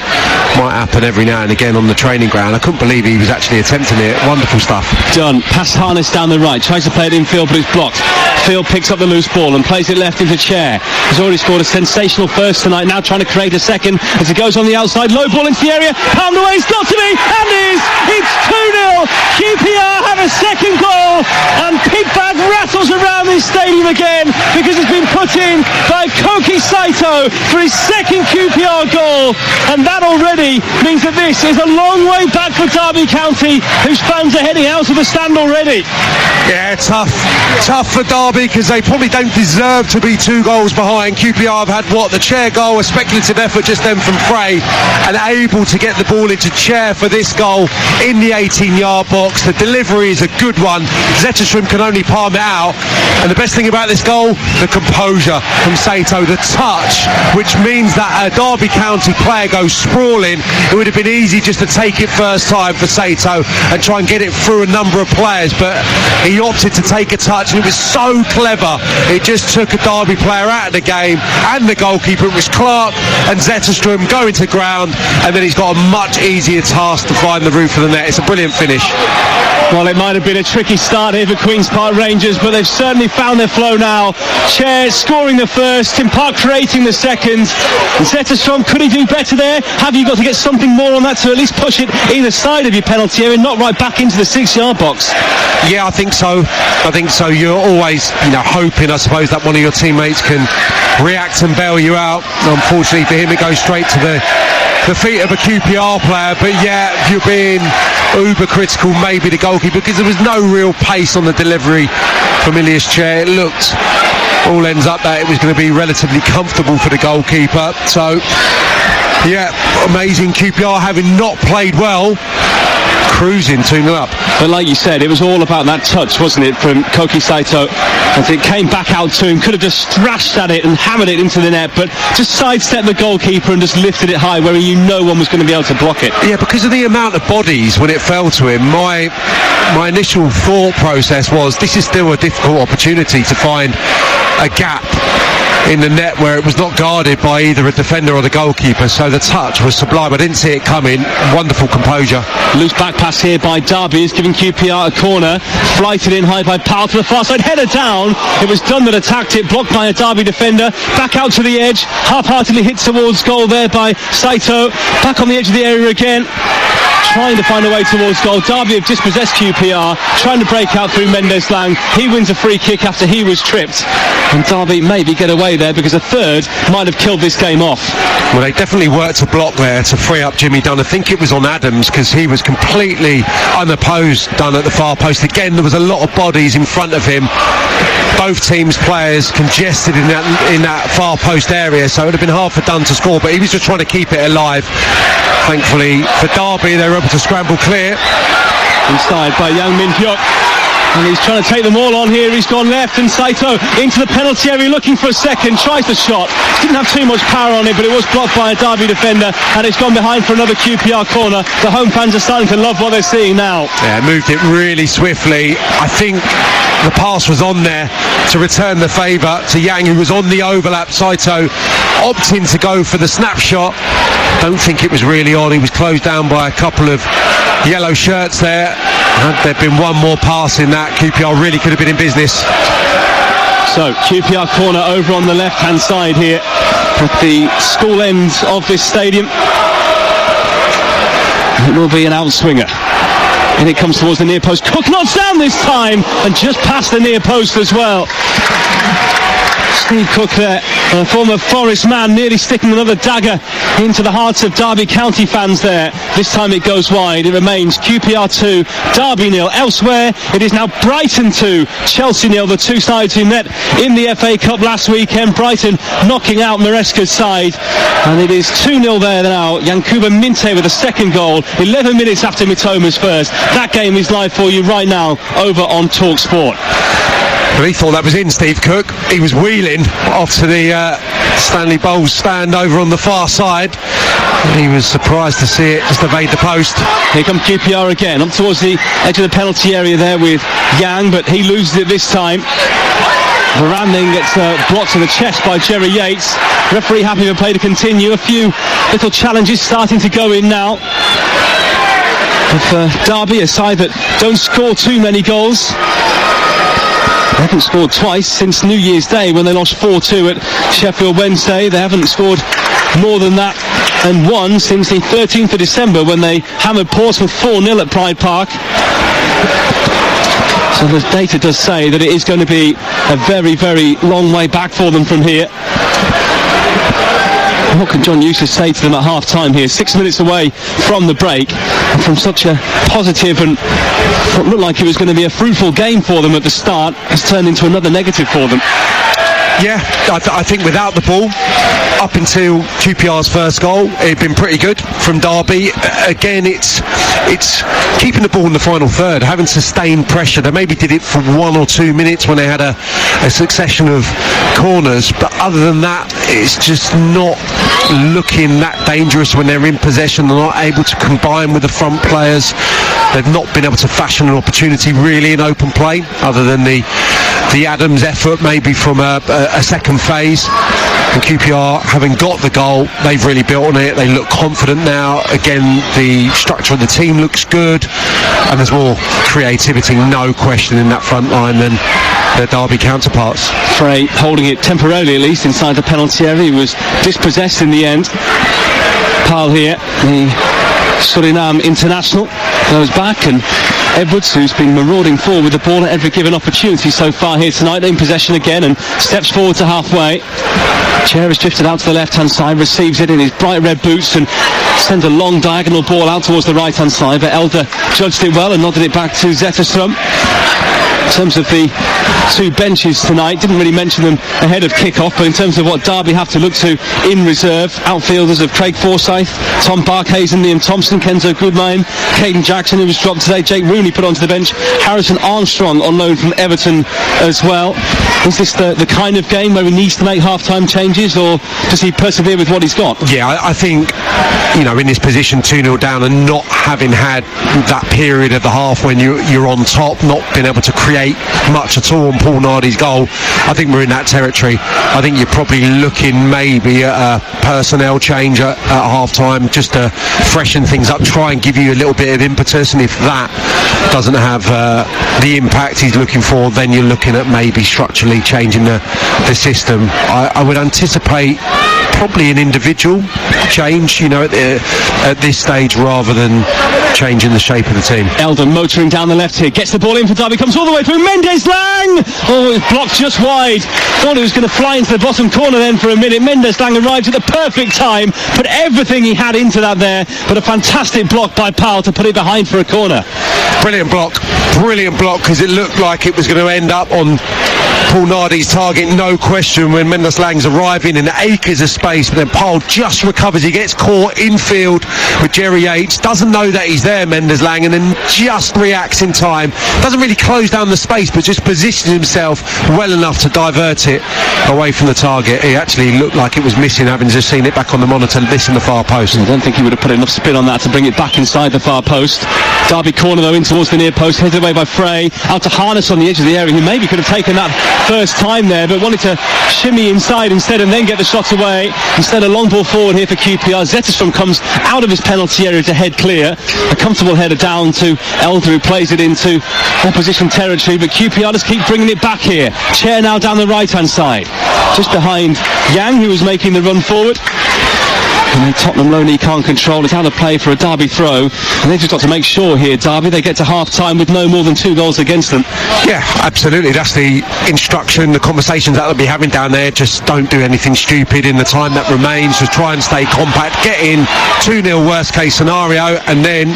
might happen every now and again on the training ground. I couldn't believe he was actually attempting it. Wonderful stuff. Done. Pass Harness down the right, tries to play it infield, but it's blocked. Field picks up the loose ball and plays it left into Chair. He's already scored a sensational first tonight, now trying to create a second as he goes on the outside. Low ball into the area, pound away, it's got to be, and is! It's 2-0! QPR have a second goal, and Pigbag rattles around this stadium again because it's been put in by Koki Saito for his second QPR goal, and that already means that this is a long way back for Derby County, whose fans are heading out of the stand already. Yeah, tough for Derby, because they probably don't deserve to be 2 goals behind. QPR have had the Chair goal, a speculative effort just then from Frey, and able to get the ball into Chair for this goal in the 18-yard box. The delivery is a good one. Zetterstrom can only palm it out, and the best thing about this goal, the composure from Saito, the touch, which means that a Derby County player goes sprawling. It would have been easy just to take it first time for Saito and try and get it through a number of players, but he opted to take a touch, and it was so clever. It just took a Derby player out of the game, and the goalkeeper. It was Clark and Zetterstrom going to ground, and then he's got a much easier task to find the roof of the net. It's a brilliant finish. Well, it might have been a tricky start here for Queen's Park Rangers, but they've certainly found their flow now. Chair scoring the first, Tim Park creating the second. Zetterstrom, could he do better there? Have you got to get something more on that to at least push it either side of your penalty area and not right back into the 6-yard box? Yeah, I think so. You're always, hoping, I suppose, that one of your teammates can react and bail you out. Unfortunately for him, it goes straight to the feet of a QPR player. But yeah, if you're being uber critical, maybe the goalkeeper, because there was no real pace on the delivery from Ilias Chair. It looked, all ends up that it was going to be relatively comfortable for the goalkeeper. So yeah, amazing. QPR, having not played well, cruising 2-0 up. But like you said, it was all about that touch, wasn't it, from Koki Saito, as it came back out to him. Could have just thrashed at it and hammered it into the net, but just sidestepped the goalkeeper and just lifted it high where no one was going to be able to block it. Yeah, because of the amount of bodies when it fell to him, my initial thought process was, this is still a difficult opportunity to find a gap in the net where it was not guarded by either a defender or the goalkeeper, so the touch was sublime. I didn't see it coming. Wonderful composure. Loose back pass here by Derby is giving QPR a corner. Flighted in high by Powell to the far side, header down. It was Dunn that attacked it, blocked by a Derby defender. Back out to the edge, half-heartedly hit towards goal there by Saito. Back on the edge of the area again, trying to find a way towards goal. Derby have dispossessed QPR, trying to break out through Mendes Lang. He wins a free kick after he was tripped, and Derby maybe get away there because a third might have killed this game off. Well, they definitely worked a block there to free up Jimmy Dunn. I think it was on Adams, because he was completely unopposed, Dunn at the far post. Again, there was a lot of bodies in front of him. Both teams' players congested in that far post area, so it would have been hard for Dunn to score, but he was just trying to keep it alive. Thankfully for Derby, they were able to scramble clear. Inside by Yang Min Hyuk. And he's trying to take them all on here. He's gone left, and Saito into the penalty area looking for a second, tries the shot. Didn't have too much power on it, but it was blocked by a Derby defender, and it's gone behind for another QPR corner. The home fans are starting to love what they're seeing now. Yeah, moved it really swiftly. I think the pass was on there to return the favour to Yang, who was on the overlap. Saito opting to go for the snapshot. Don't think it was really on. He was closed down by a couple of yellow shirts there. Had there been one more pass in that, QPR really could have been in business. So QPR corner over on the left hand side here. at the school end of this stadium. It will be an outswinger. And it comes towards the near post. Cook knocks down this time, and just past the near post as well. Steve Cook there, a former Forest man, nearly sticking another dagger into the hearts of Derby County fans there. This time it goes wide. It remains QPR 2, Derby 0. Elsewhere, it is now Brighton 2, Chelsea 0. The two sides who met in the FA Cup last weekend. Brighton knocking out Maresca's side. And it is 2-0 there now. Yankuba Minte with the second goal. 11 minutes after Mitoma's first. That game is live for you right now over on TalkSport. Well, he thought that was in, Steve Cook. He was wheeling off to the Stanley Bowles stand over on the far side. He was surprised to see it just evade the post. Here comes QPR again, up towards the edge of the penalty area there with Yang, but he loses it this time. Varane then gets blocked to the chest by Jerry Yates. Referee happy for play to continue. A few little challenges starting to go in now. But for Derby, a side that don't score too many goals. They haven't scored twice since New Year's Day when they lost 4-2 at Sheffield Wednesday. They haven't scored more than that, and won since the 13th of December when they hammered Portsmouth 4-0 at Pride Park. So the data does say that it is going to be a very, very long way back for them from here. What can John Eustace say to them at half-time here? 6 minutes away from the break, and from such a positive and what looked like it was going to be a fruitful game for them at the start, has turned into another negative for them. Yeah, I think without the ball, up until QPR's first goal, it had been pretty good from Derby. Again, it's keeping the ball in the final third, having sustained pressure. They maybe did it for 1 or 2 minutes when they had a succession of corners, but other than that, it's just not looking that dangerous when they're in possession. They're not able to combine with the front players. They've not been able to fashion an opportunity really in open play, other than the Adams effort maybe from a second phase. And QPR, having got the goal, they've really built on it. They look confident now. Again, the structure of the team looks good, and there's more creativity, no question, in that front line than their Derby counterparts. Frey holding it temporarily, at least, inside the penalty area. He was dispossessed in the end. Pal here, the Suriname international, goes back, and Edwards, who's been marauding forward with the ball at every given opportunity so far here tonight, in possession again and steps forward to halfway. Chair has drifted out to the left-hand side, receives it in his bright red boots and sends a long diagonal ball out towards the right-hand side, but Elder judged it well and nodded it back to Zetterstrom. In terms of the two benches tonight, didn't really mention them ahead of kick-off, but in terms of what Derby have to look to in reserve, outfielders of Craig Forsyth, Tom Barkhazen, Liam Thompson, Kenzo Goodline, Caden Jackson, who was dropped today, Jake Rooney put onto the bench, Harrison Armstrong on loan from Everton as well. Is this the kind of game where he needs to make half-time changes, or does he persevere with what he's got? Yeah, I think, in this position 2-0 down and not having had that period of the half when you're on top, not being able to create much at all on Paul Nardi's goal, I think we're in that territory. I think you're probably looking maybe at a personnel change at half-time just to freshen things up, try and give you a little bit of impetus, and if that doesn't have the impact he's looking for, then you're looking at maybe structurally changing the system. I would anticipate probably an individual change, at this stage, rather than changing the shape of the team. Elder motoring down the left here, gets the ball in for Derby, comes all the way through, Mendes Lang! Oh, it's blocked just wide. Thought it was going to fly into the bottom corner then for a minute. Mendes Lang arrives at the perfect time, put everything he had into that there, but a fantastic block by Powell to put it behind for a corner. Brilliant block, because it looked like it was going to end up on Paul Nardi's target, no question, when Mendes Lang's arriving in acres of space, but then Powell just recovers. He gets caught infield with Jerry Yates, doesn't know that he's there, Mendes Lang, and then just reacts in time. Doesn't really close down the space, but just positions himself well enough to divert it away from the target. He actually looked like it was missing, having just seen it back on the monitor, this in the far post. I don't think he would have put enough spin on that to bring it back inside the far post. Derby corner though into towards the near post, headed away by Frey, out to Harness on the edge of the area, who maybe could have taken that first time there, but wanted to shimmy inside instead and then get the shot away. Instead, a long ball forward here for QPR. Zetterstrom comes out of his penalty area to head clear. A comfortable header down to Elder, who plays it into opposition territory, but QPR just keep bringing it back here. Chair now down the right-hand side, just behind Yang, who was making the run forward. And then Tottenham Loney can't control. It's out of play for a Derby throw. And they've just got to make sure here, Derby, they get to half-time with no more than 2 goals against them. Yeah, absolutely. That's the instruction, the conversations that they'll be having down there. Just don't do anything stupid in the time that remains. Just try and stay compact. Get in 2-0 worst-case scenario. And then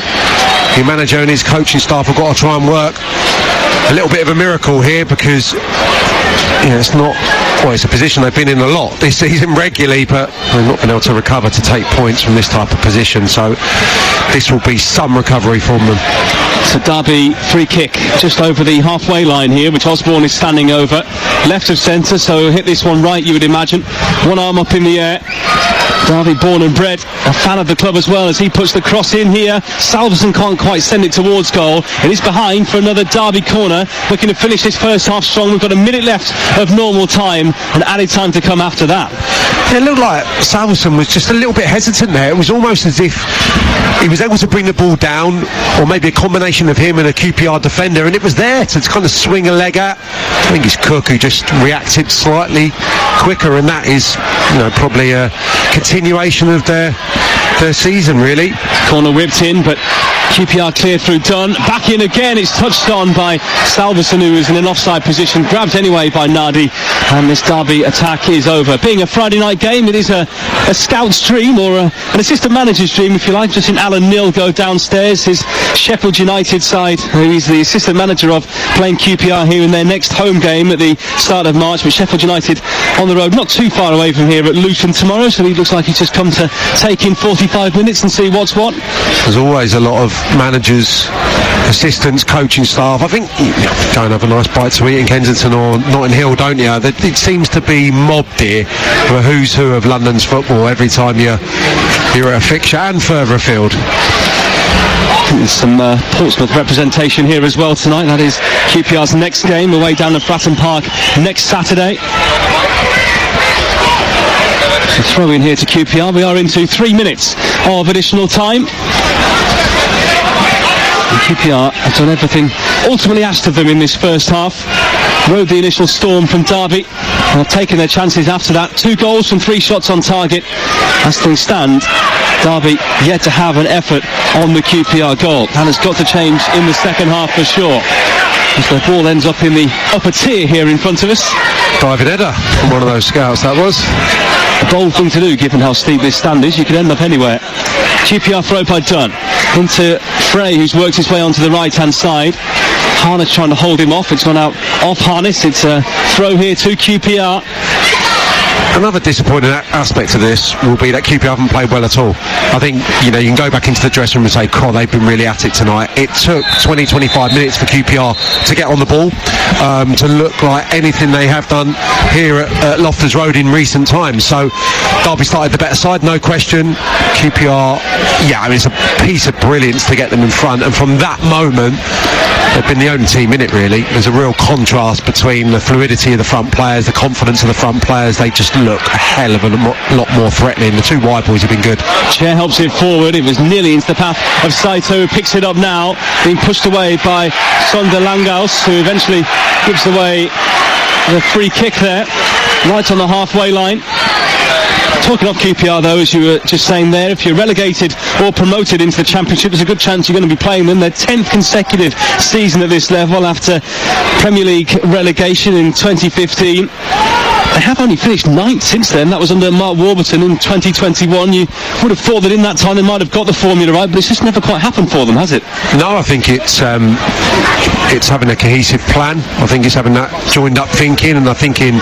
the manager and his coaching staff have got to try and work a little bit of a miracle here, because it's not... Well, it's a position they've been in a lot this season regularly, but they've not been able to recover to take points from this type of position, so this will be some recovery from them. It's a Derby free kick just over the halfway line here, which Osborne is standing over. Left of centre, so he'll hit this one right, you would imagine. One arm up in the air. Derby born and bred, a fan of the club as well, as he puts the cross in here. Salverson can't quite send it towards goal. It is behind for another Derby corner, looking to finish this first half strong. We've got a minute left of normal time and added time to come after that. It looked like Salverson was just a little bit hesitant there. It was almost as if he was able to bring the ball down, or maybe a combination of him and a QPR defender, and it was there to kind of swing a leg at. I think it's Cook who just reacted slightly quicker, and that is, probably a continuation of their season, really. Corner whipped in, but QPR clear through Dunn. Back in again, it's touched on by Salverson, who is in an offside position, grabbed anyway by Nardi, and this Derby attack is over. Being a Friday night game, it is a scout's dream, or an assistant manager's dream, if you like. Just seen Alan Neil go downstairs, his Sheffield United side, who he's the assistant manager of, playing QPR here in their next home game at the start of March, with Sheffield United on the road, not too far away from here at Luton tomorrow, so he looks like he's just come to take in 45 minutes and see what's what. There's always a lot of managers, assistants, coaching staff. I think you go and have a nice bite to eat in Kensington or Notting Hill, don't you? It seems to be mobbed here for a who's who of London's football every time you're at a fixture, and further afield. There's some Portsmouth representation here as well tonight. That is QPR's next game, away down at Fratton Park next Saturday. So throw in here to QPR. We are into 3 minutes of additional time. And QPR have done everything ultimately asked of them in this first half. Rode the initial storm from Derby and have taken their chances after that. 2 goals from 3 shots on target. As things stand, Derby yet to have an effort on the QPR goal. That has got to change in the second half for sure, as the ball ends up in the upper tier here in front of us. Diving header from one of those scouts, that was. A bold thing to do, given how steep this stand is. You could end up anywhere. QPR throw by Dunn into Frey, who's worked his way onto the right-hand side. Harness trying to hold him off. It's gone out off Harness. It's a throw here to QPR. Another disappointing aspect of this will be that QPR haven't played well at all. I think, you can go back into the dressing room and say, they've been really at it tonight. It took 20-25 minutes for QPR to get on the ball, to look like anything they have done here at Loftus Road in recent times. So Derby started the better side, no question. QPR, it's a piece of brilliance to get them in front, and from that moment they've been the only team in it, really. There's a real contrast between the fluidity of the front players, the confidence of the front players. They just look a hell of a lot more threatening. The 2 wide boys have been good. Chair helps it forward. It was nearly into the path of Saito, who picks it up now, being pushed away by Sonder Langaus, who eventually gives away the free kick there, right on the halfway line. Talking of QPR, though, as you were just saying there, if you're relegated or promoted into the Championship, there's a good chance you're going to be playing them. Their 10th consecutive season at this level after Premier League relegation in 2015. They have only finished 9th since then. That was under Mark Warburton in 2021. You would have thought that in that time they might have got the formula right, but it's just never quite happened for them, has it? No, I think it's having a cohesive plan. I think it's having that joined up thinking, and I think in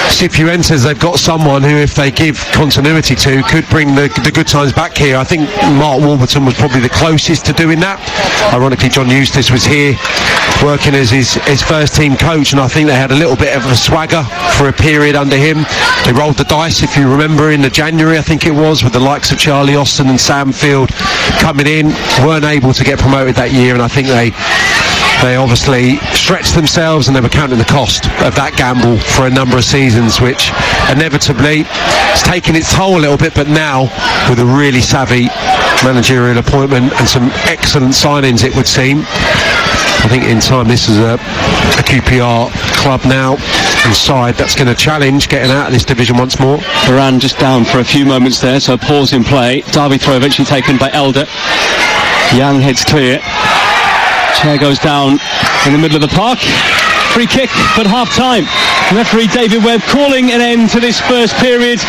Cifuentes they've got someone who, if they give continuity to, could bring the good times back here. I think Mark Warburton was probably the closest to doing that. Ironically, John Eustace was here working as his first team coach, and I think they had a little bit of a swagger for a period under him. They rolled the dice, if you remember, in the January, I think it was, with the likes of Charlie Austin and Sam Field coming in, weren't able to get promoted that year, and I think they obviously stretched themselves, and they were counting the cost of that gamble for a number of seasons, which inevitably has taken its toll a little bit. But now, with a really savvy managerial appointment and some excellent signings, it would seem, I think in time this is a QPR club now and side that's going to challenge getting out of this division once more. Varane just down for a few moments there, so a pause in play. Derby throw eventually taken by Elder. Young heads clear. Chair goes down in the middle of the park. Free kick, but half-time. Referee David Webb calling an end to this first period.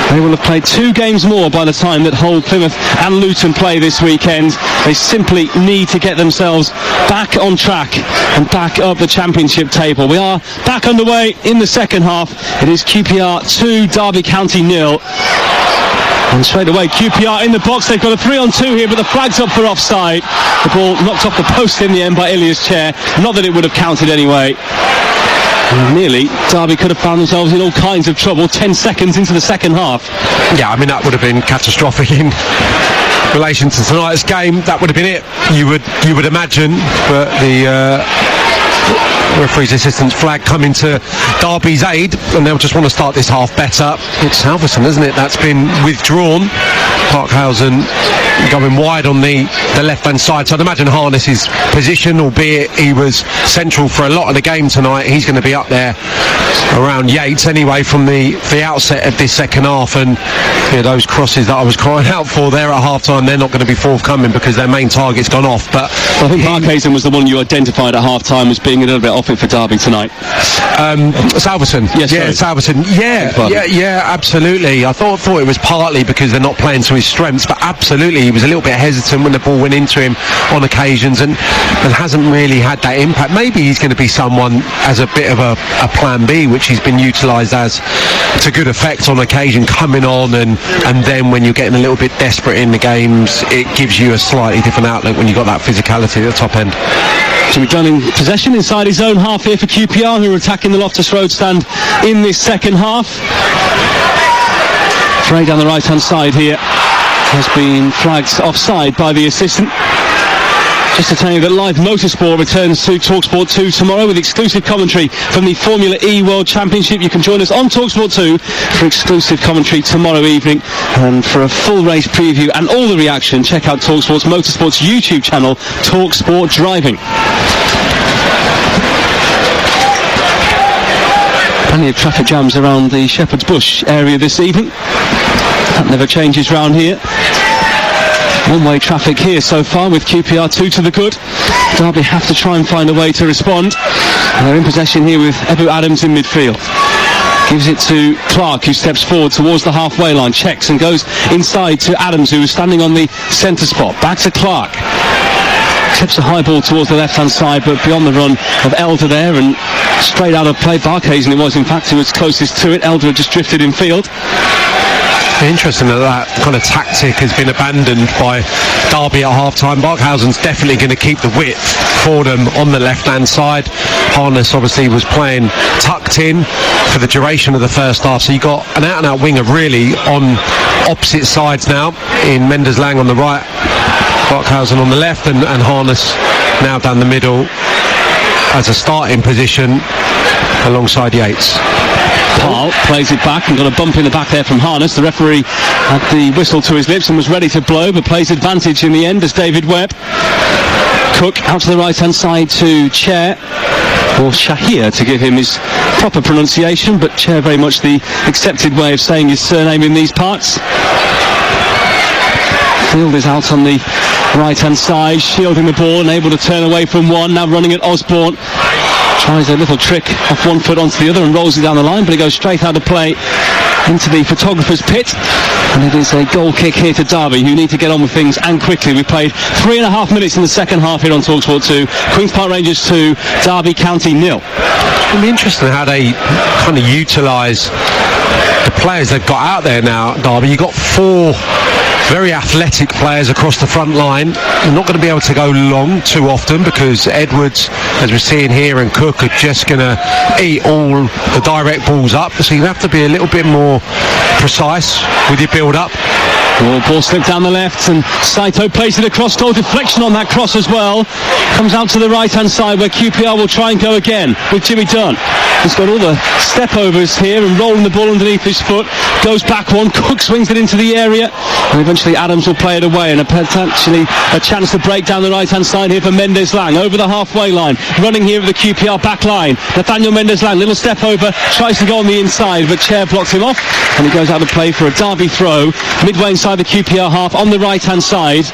They will have played 2 games more by the time that Hull, Plymouth and Luton play this weekend. They simply need to get themselves back on track and back up the championship table. We are back underway in the second half. It is QPR 2, Derby County 0. And straight away, QPR in the box. They've got a 3-on-2 here, but the flag's up for offside. The ball knocked off the post in the end by Ilias Chair. Not that it would have counted anyway. And nearly, Derby could have found themselves in all kinds of trouble 10 seconds into the second half. Yeah, I mean, that would have been catastrophic in relation to tonight's game. That would have been it, you would imagine. But the referee's assistant's flag coming to Derby's aid, and they'll just want to start this half better. It's Halverson, isn't it? That's been withdrawn. Parkhausen going wide on the left-hand side. So I'd imagine Harness's position, albeit he was central for a lot of the game tonight, he's going to be up there around Yates anyway from the outset of this second half. And those crosses that I was crying out for there at half-time, they're not going to be forthcoming because their main target's gone off. But I think Parkhausen was the one you identified at half-time as being a little bit off it for Derby tonight. Salverson. Yes, yeah, Salverson. Yeah, absolutely. I thought it was partly because they're not playing to his strengths, but absolutely he was a little bit hesitant when the ball went into him on occasions, and hasn't really had that impact. Maybe he's going to be someone as a bit of a plan B, which he's been utilised as to good effect on occasion, coming on and then when you're getting a little bit desperate in the games, it gives you a slightly different outlook when you've got that physicality at the top end. Jimmy Dunn in possession inside his own half here for QPR, who are attacking the Loftus Road stand in this second half. Frey down the right hand side here has been flagged offside by the assistant. Just to tell you that live motorsport returns to TalkSport 2 tomorrow with exclusive commentary from the Formula E World Championship. You can join us on TalkSport 2 for exclusive commentary tomorrow evening, and for a full race preview and all the reaction, check out TalkSport's Motorsport's YouTube channel, TalkSport Driving. Plenty of traffic jams around the Shepherd's Bush area this evening. That never changes round here. One-way traffic here so far with QPR 2 to the good. Derby have to try and find a way to respond. And they're in possession here with Ebu Adams in midfield. Gives it to Clark, who steps forward towards the halfway line, checks and goes inside to Adams, who is standing on the centre spot. Back to Clark. Tips a high ball towards the left-hand side, but beyond the run of Elder there, and straight out of play. Barkhuizen it was, in fact, who was closest to it. Elder had just drifted in field. Interesting that kind of tactic has been abandoned by Derby at half-time. Barkhausen's definitely going to keep the width for them on the left-hand side. Harness obviously was playing tucked in for the duration of the first half, so you got an out-and-out winger really on opposite sides now, in Mendes Lang on the right, Barkhausen on the left, and Harness now down the middle as a starting position alongside Yates. Paul plays it back and got a bump in the back there from Harness. The referee had the whistle to his lips and was ready to blow, but plays advantage in the end as David Webb. Cook out to the right hand side to Chair, or Shahir to give him his proper pronunciation, but Chair very much the accepted way of saying his surname in these parts. Field is out on the right hand side, shielding the ball and able to turn away from one, now running at Osborne. Tries a little trick off one foot onto the other and rolls it down the line, but it goes straight out of play into the photographer's pit, and it is a goal kick here to Derby, who need to get on with things and quickly. We played 3.5 minutes in the second half here on TalkSport 2. Queen's Park Rangers 2, Derby County 0. It'll be interesting how they kind of utilise the players they've got out there now, Derby. You've got 4 very athletic players across the front line. They're not going to be able to go long too often because Edwards, as we're seeing here, and Cook are just going to eat all the direct balls up. So you have to be a little bit more precise with your build-up. Ball slipped down the left, and Saito plays it across goal. Deflection on that cross as well. Comes out to the right-hand side where QPR will try and go again with Jimmy Dunn. He's got all the step-overs here and rolling the ball underneath his foot. Goes back one. Cook swings it into the area, and eventually Adams will play it away, and potentially a chance to break down the right-hand side here for Mendes-Lang over the halfway line. Running here with the QPR back line. Nathaniel Mendes-Lang, little step over, tries to go on the inside, but Chair blocks him off, and he goes out of play for a Derby throw midway inside the QPR half on the right-hand side.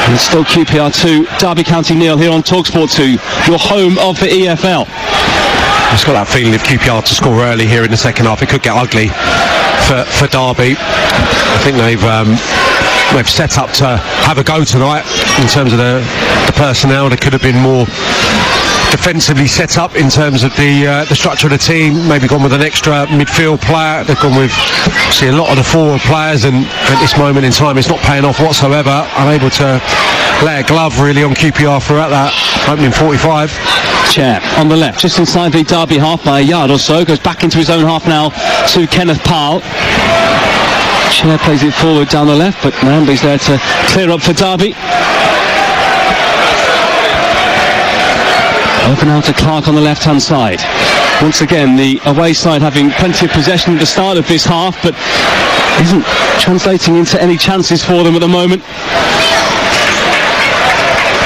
And it's still QPR 2, Derby County 0 here on TalkSport 2, your home of the EFL. I've just got that feeling if QPR to score early here in the second half, it could get ugly for Derby. I think they've set up to have a go tonight in terms of the personnel. They could have been more defensively set up in terms of the structure of the team, maybe gone with an extra midfield player. They've gone with a lot of the forward players, and at this moment in time it's not paying off whatsoever. Unable to lay a glove really on QPR throughout that opening 45. Chair on the left, just inside the Derby half by a yard or so, goes back into his own half now to Kenneth Powell. Chair plays it forward down the left, but Namby's there to clear up for Derby. Over now to Clark on the left-hand side. Once again, the away side having plenty of possession at the start of this half, but isn't translating into any chances for them at the moment.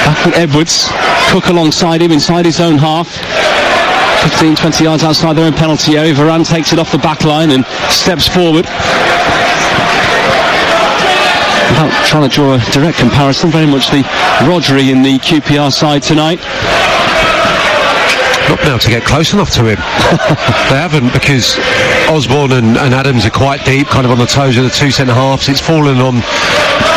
Back with Edwards. Cook alongside him inside his own half. 15-20 yards outside their own penalty area. Varane takes it off the back line and steps forward. Without trying to draw a direct comparison, very much the Rodri in the QPR side tonight. Not been able to get close enough to him. They haven't, because Osborne and Adams are quite deep, kind of on the toes of the two centre halves. It's fallen on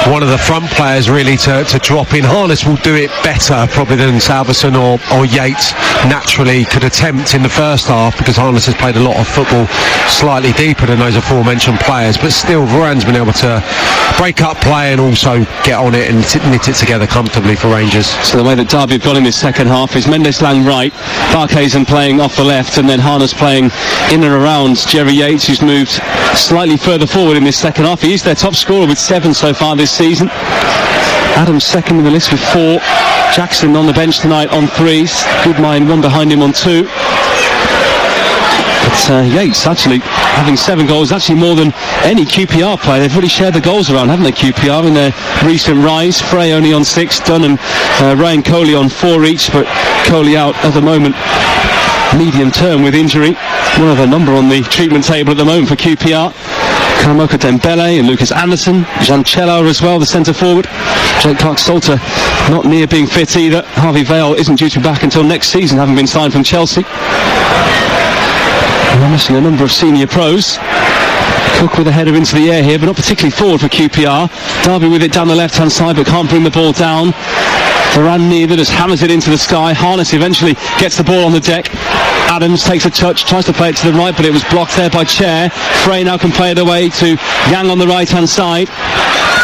one of the front players really to drop in. Harness will do it better probably than Salverson or Yates naturally could attempt in the first half, because Harness has played a lot of football slightly deeper than those aforementioned players, but still Varane's been able to break up play and also get on it and knit it together comfortably for Rangers. So the way that Derby have got in this second half is Mendes-Lang right, Barkhuizen playing off the left, and then Harness playing in and around Jerry Yates, who's moved slightly further forward in this second half. He is their top scorer with 7 so far this season. Adams second in the list with 4. Jackson on the bench tonight on 3. Goodmine 1 behind him on 2. But Yates actually having 7 goals, actually more than any QPR player. They've really shared the goals around, haven't they, QPR, in their recent rise. Frey only on 6, Dunn and Ryan Coley on 4 each, but Coley out at the moment, medium term with injury. One other number on the treatment table at the moment for QPR. Karamoka Dembele and Lucas Anderson, Jancello as well, the centre forward. Jake Clark-Salter not near being fit either. Harvey Vale isn't due to be back until next season, having been signed from Chelsea. And we're missing a number of senior pros. Cook with a header into the air here, but not particularly forward for QPR. Derby with it down the left-hand side, but can't bring the ball down. Varane neither, just hammers it into the sky. Harness eventually gets the ball on the deck. Adams takes a touch, tries to play it to the right, but it was blocked there by Chair. Frey now can play it away to Yang on the right-hand side.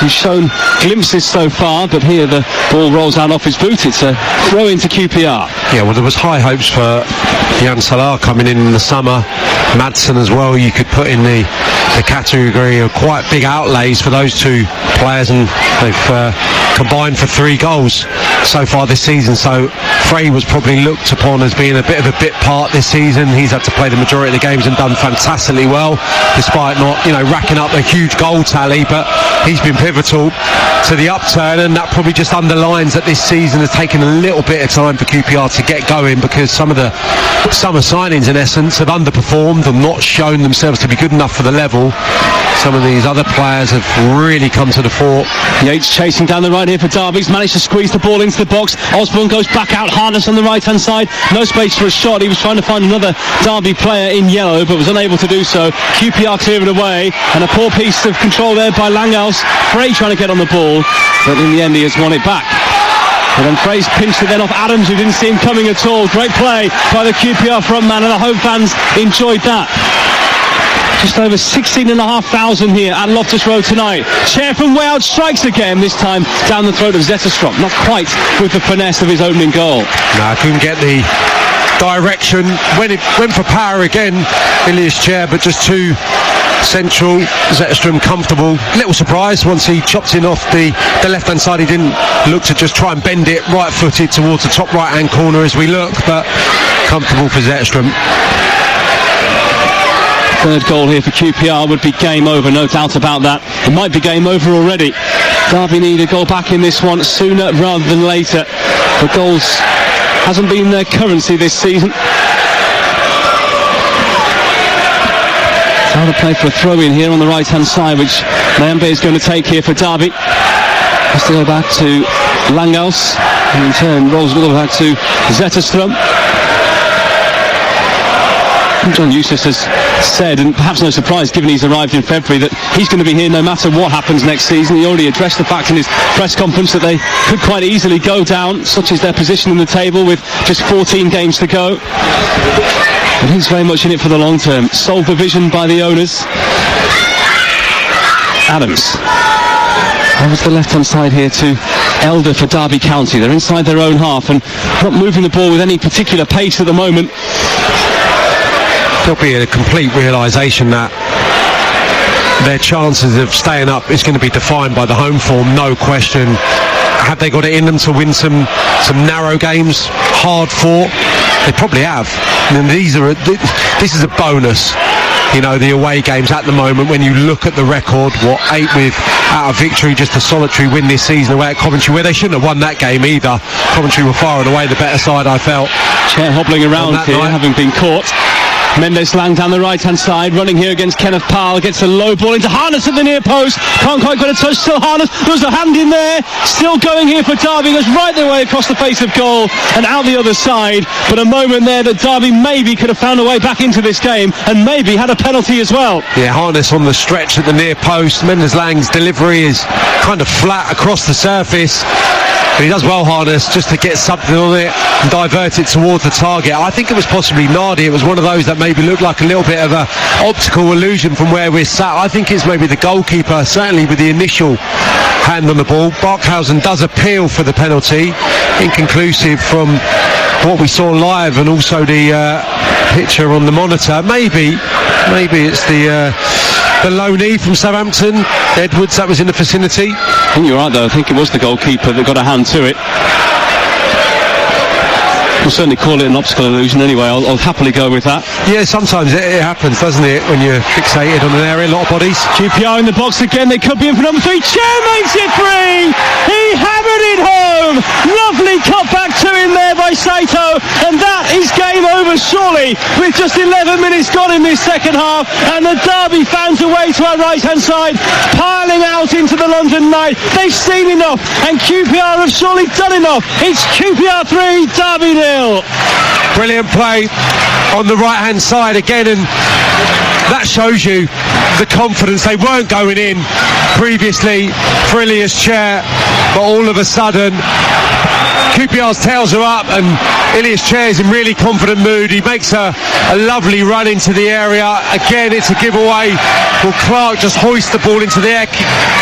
He's shown glimpses so far, but here the ball rolls out off his boot. It's a throw into QPR. Yeah, well, there was high hopes for Jan Salah coming in the summer. Madsen as well, you could put in the category of quite big outlays for those two players, and they've combined for 3 goals so far this season. So Frey was probably looked upon as being a bit of a bit part this season. He's had to play the majority of the games and done fantastically well, despite not, racking up a huge goal tally, but he's been pivotal to the upturn, and that probably just underlines that this season has taken a little bit of time for QPR to get going, because some of the summer signings in essence have underperformed and not shown themselves to be good enough for the level. Some of these other players have really come to the fore. Yates chasing down the right here for Derby. He's managed to squeeze the ball into the box. Osborne goes back out. Harness on the right hand side. No space for a shot. He was trying to find another Derby player in yellow, but was unable to do so. QPR clear it away, and a poor piece of control there by Langhaus. Frey trying to get on the ball, but in the end he has won it back. And then Frey's pinched it then off Adams, who didn't see him coming at all. Great play by the QPR front man, and the home fans enjoyed that. Just over 16,500 here at Loftus Road tonight. Chair from way out strikes again, this time down the throat of Zetterstrom. Not quite with the finesse of his opening goal. No, couldn't get the direction. When it went for power again, Ilias Chair, but just too central. Zetterstrom comfortable. Little surprise once he chopped in off the left hand side. He didn't look to just try and bend it right footed towards the top right hand corner as we look, but comfortable for Zetterstrom. Third goal here for QPR would be game over, no doubt about that. It might be game over already. Derby need a goal back in this one sooner rather than later. The goals hasn't been their currency this season. Trying to play for a throw-in here on the right-hand side, which Mayambe is going to take here for Derby. Has to go back to Langhaus, and in turn rolls it all back to Zetterstrom. John Eustace has said, and perhaps no surprise given he's arrived in February, that he's going to be here no matter what happens next season. He already addressed the fact in his press conference that they could quite easily go down, such is their position in the table with just 14 games to go. But he's very much in it for the long term. Sold the vision by the owners. Adams. Over to the left-hand side here to Elder for Derby County. They're inside their own half and not moving the ball with any particular pace at the moment. There'll be a complete realisation that their chances of staying up is going to be defined by the home form, no question. Have they got it in them to win some narrow games, hard fought? They probably have. And this is a bonus. You know, the away games at the moment, when you look at the record, 8 without a victory, just a solitary win this season away at Coventry, where they shouldn't have won that game either. Coventry were far and away the better side, I felt. Chair hobbling around here, having been caught. Mendes Lang down the right-hand side, running here against Kenneth Powell, gets a low ball into Harness at the near post, can't quite get a touch, still Harness, there's a hand in there, still going here for Derby, goes right the way across the face of goal and out the other side, but a moment there that Derby maybe could have found a way back into this game and maybe had a penalty as well. Yeah, Harness on the stretch at the near post. Mendes Lang's delivery is kind of flat across the surface. But he does well, Harness, just to get something on it and divert it towards the target. I think it was possibly Nardi. It was one of those that maybe looked like a little bit of a optical illusion from where we're sat. I think it's maybe the goalkeeper, certainly with the initial hand on the ball. Barkhausen does appeal for the penalty. Inconclusive from what we saw live and also the picture on the monitor. Maybe it's the loanee from Southampton, Edwards, that was in the vicinity. I think you're right though, I think it was the goalkeeper that got a hand to it. We'll certainly call it an optical illusion anyway, I'll happily go with that. Yeah, sometimes it happens, doesn't it, when you're fixated on an area, a lot of bodies. QPR in the box again, they could be in for number 3, Chair makes it 3! He hammered it home! Lovely cut back to him there by Saito, and that is game over surely, with just 11 minutes gone in this second half, and the Derby fans away to our right-hand side, piling out into the London night. They've seen enough, and QPR have surely done enough. It's QPR 3, Derby 0. Brilliant play on the right hand side again, and that shows you the confidence. They weren't going in previously for Ilias Chair, but all of a sudden QPR's tails are up and Ilias Chair is in really confident mood. He makes a lovely run into the area. Again, it's a giveaway. Well, Clark just hoists the ball into the air.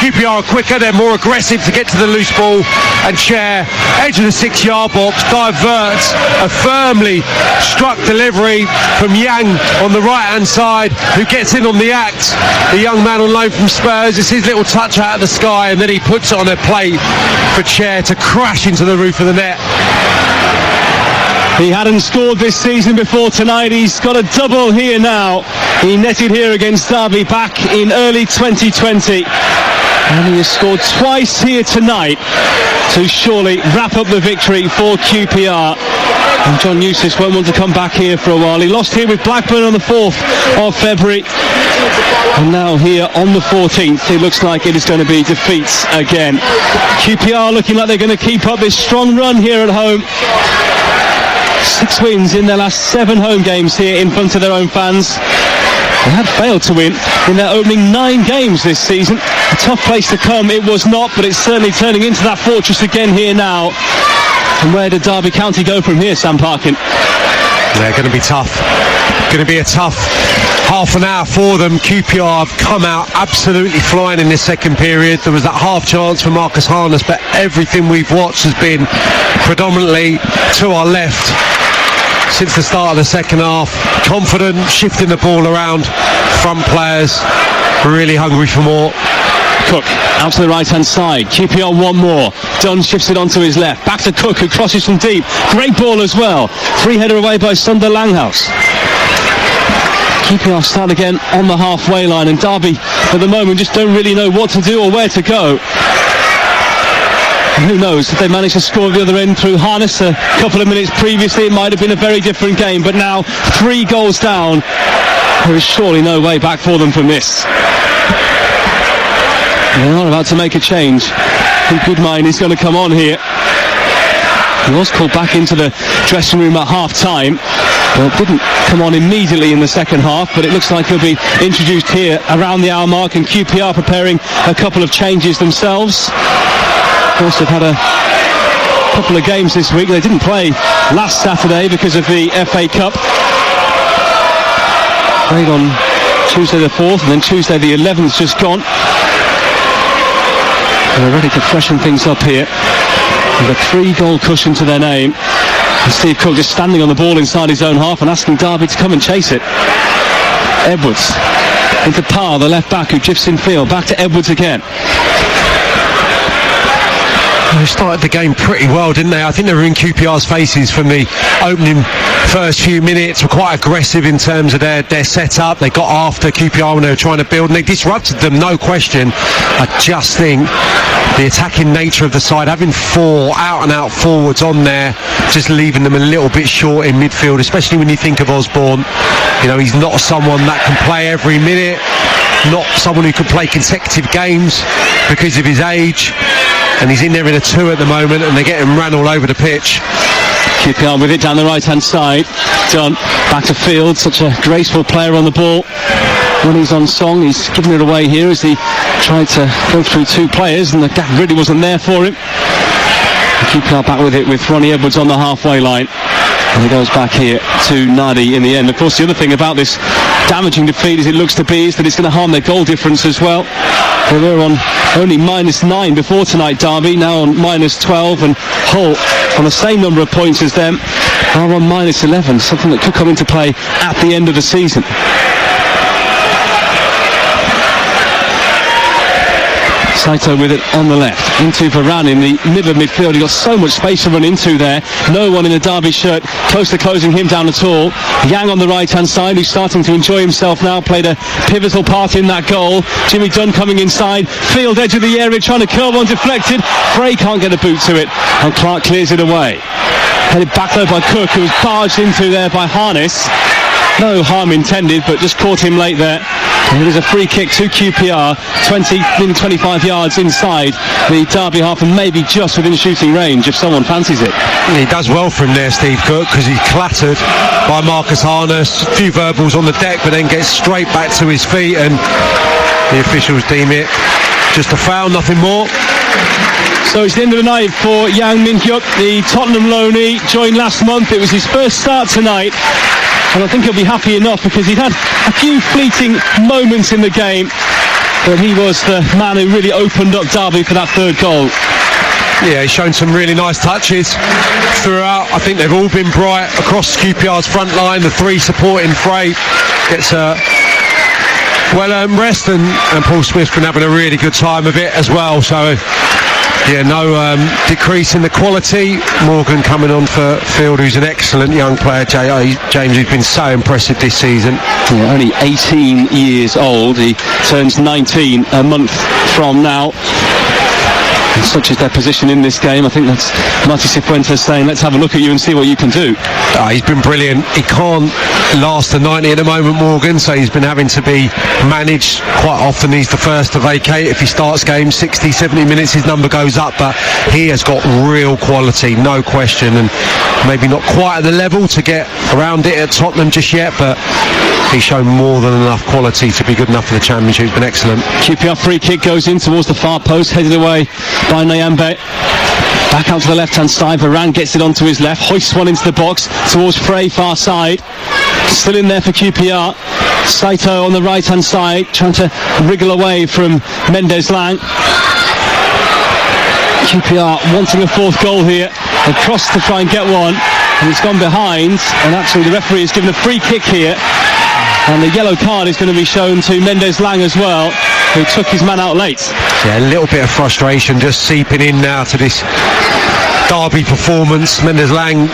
QPR are quicker, they're more aggressive to get to the loose ball, and Chair, edge of the 6-yard box, diverts a firmly struck delivery from Yang on the right hand side, who gets in on the act. The young man on loan from Spurs, it's his little touch out of the sky, and then he puts it on a plate for Chair to crash into the roof of the net. He hadn't scored this season before tonight. He's got a double here now. He netted here against Derby back in early 2020. And he has scored twice here tonight to surely wrap up the victory for QPR. And John Eustace won't want to come back here for a while. He lost here with Blackburn on the 4th of February. And now here on the 14th, it looks like it is going to be defeats again. QPR looking like they're going to keep up this strong run here at home. 6 wins in their last 7 home games here in front of their own fans. They had failed to win in their opening 9 games this season. A tough place to come, it was not, but it's certainly turning into that fortress again here now. And where did Derby County go from here, Sam Parkin? They're going to be tough. going to be a tough half an hour for them. QPR have come out absolutely flying in this second period. There was that half chance for Marcus Harness, but everything we've watched has been predominantly to our left since the start of the second half. Confident, shifting the ball around, front players really hungry for more. Cook out to the right hand side. QPR one more. Dunn shifts it onto his left. Back to Cook, who crosses from deep. Great ball as well. Free header away by Sunder Langhouse. QPR start again on the halfway line, and Derby at the moment just don't really know what to do or where to go. And who knows, if they managed to score at the other end through Harness a couple of minutes previously, it might have been a very different game. But now 3 goals down, there is surely no way back for them from this. They're not about to make a change. I think Goodmine is going to come on here. He was called back into the dressing room at half-time, but didn't come on immediately in the second half, but it looks like he'll be introduced here around the hour mark, and QPR preparing a couple of changes themselves. Of course, they've had a couple of games this week. They didn't play last Saturday because of the FA Cup. Played on Tuesday the 4th, and then Tuesday the 11th just gone. They're ready to freshen things up here with a 3-goal cushion to their name. And Steve Cook just standing on the ball inside his own half and asking Derby to come and chase it. Edwards into Parr, the left back, who drifts in field. Back to Edwards again. They started the game pretty well, didn't they? I think they were in QPR's faces from the opening first few minutes. Were quite aggressive in terms of their setup. They got after QPR when they were trying to build, and they disrupted them, no question. I just think the attacking nature of the side, having 4 out-and-out forwards on there, just leaving them a little bit short in midfield, especially when you think of Osborne. You know, he's not someone that can play every minute, not someone who can play consecutive games because of his age. And he's in there in a 2 at the moment, and they're getting ran all over the pitch. QPR with it down the right-hand side. Dunn back to Field, such a graceful player on the ball. When he's on song, he's giving it away here as he tried to go through 2 players, and the gap really wasn't there for him. And QPR back with it with Ronnie Edwards on the halfway line. And he goes back here to Nadi in the end. Of course, the other thing about this damaging defeat, as it looks to be, is that it's going to harm their goal difference as well. They were on only -9 before tonight, Derby, now on -12, and Hull, on the same number of points as them, are on -11, something that could come into play at the end of the season. Saito with it on the left, into Varane in the middle of midfield. He got so much space to run into there. No one in a Derby shirt close to closing him down at all. Yang on the right-hand side, who's starting to enjoy himself now, played a pivotal part in that goal. Jimmy Dunn coming inside, Field edge of the area, trying to curl one, deflected. Frey can't get a boot to it, and Clark clears it away. Headed back though by Cook, who was barged into there by Harness. No harm intended, but just caught him late there. And it is a free kick to QPR, 25 yards inside the Derby half, and maybe just within shooting range if someone fancies it. He does well from there, Steve Cook, because he's clattered by Marcus Harness. A few verbals on the deck, but then gets straight back to his feet, and the officials deem it just a foul, nothing more. So it's the end of the night for Yang Min-hyuk, the Tottenham loanee, joined last month. It was his first start tonight, and I think he'll be happy enough because he'd had a few fleeting moments in the game, but he was the man who really opened up Derby for that 3rd goal. Yeah, he's shown some really nice touches throughout. I think they've all been bright across QPR's front line. The 3 supporting Frey gets a well-earned rest, and Paul Smith's been having a really good time of it as well. So yeah, no decrease in the quality. Morgan coming on for Field, who's an excellent young player. James, who's been so impressive this season. Yeah, only 18 years old. He turns 19 a month from now. And such is their position in this game. I think that's Marty Cifuentes saying, let's have a look at you and see what you can do. He's been brilliant. He can't last the 90 at the moment, Morgan, so he's been having to be managed. Quite often he's the first to vacate. If he starts games 60, 70 minutes, his number goes up, but he has got real quality, no question, and maybe not quite at the level to get around it at Tottenham just yet, but he's shown more than enough quality to be good enough for the Championship. He's been excellent. QPR free kick goes in towards the far post, headed away by Nyambe. Back out to the left-hand side, Varane gets it onto his left, hoists one into the box towards Frey, far side. Still in there for QPR. Saito on the right hand side, trying to wriggle away from Mendes-Lang. QPR wanting a fourth goal here. They've crossed to try and get one, and it's gone behind, and actually the referee has given a free kick here, and the yellow card is going to be shown to Mendes-Lang as well, who took his man out late. Yeah, a little bit of frustration just seeping in now to this Derby performance. Mendes-Lang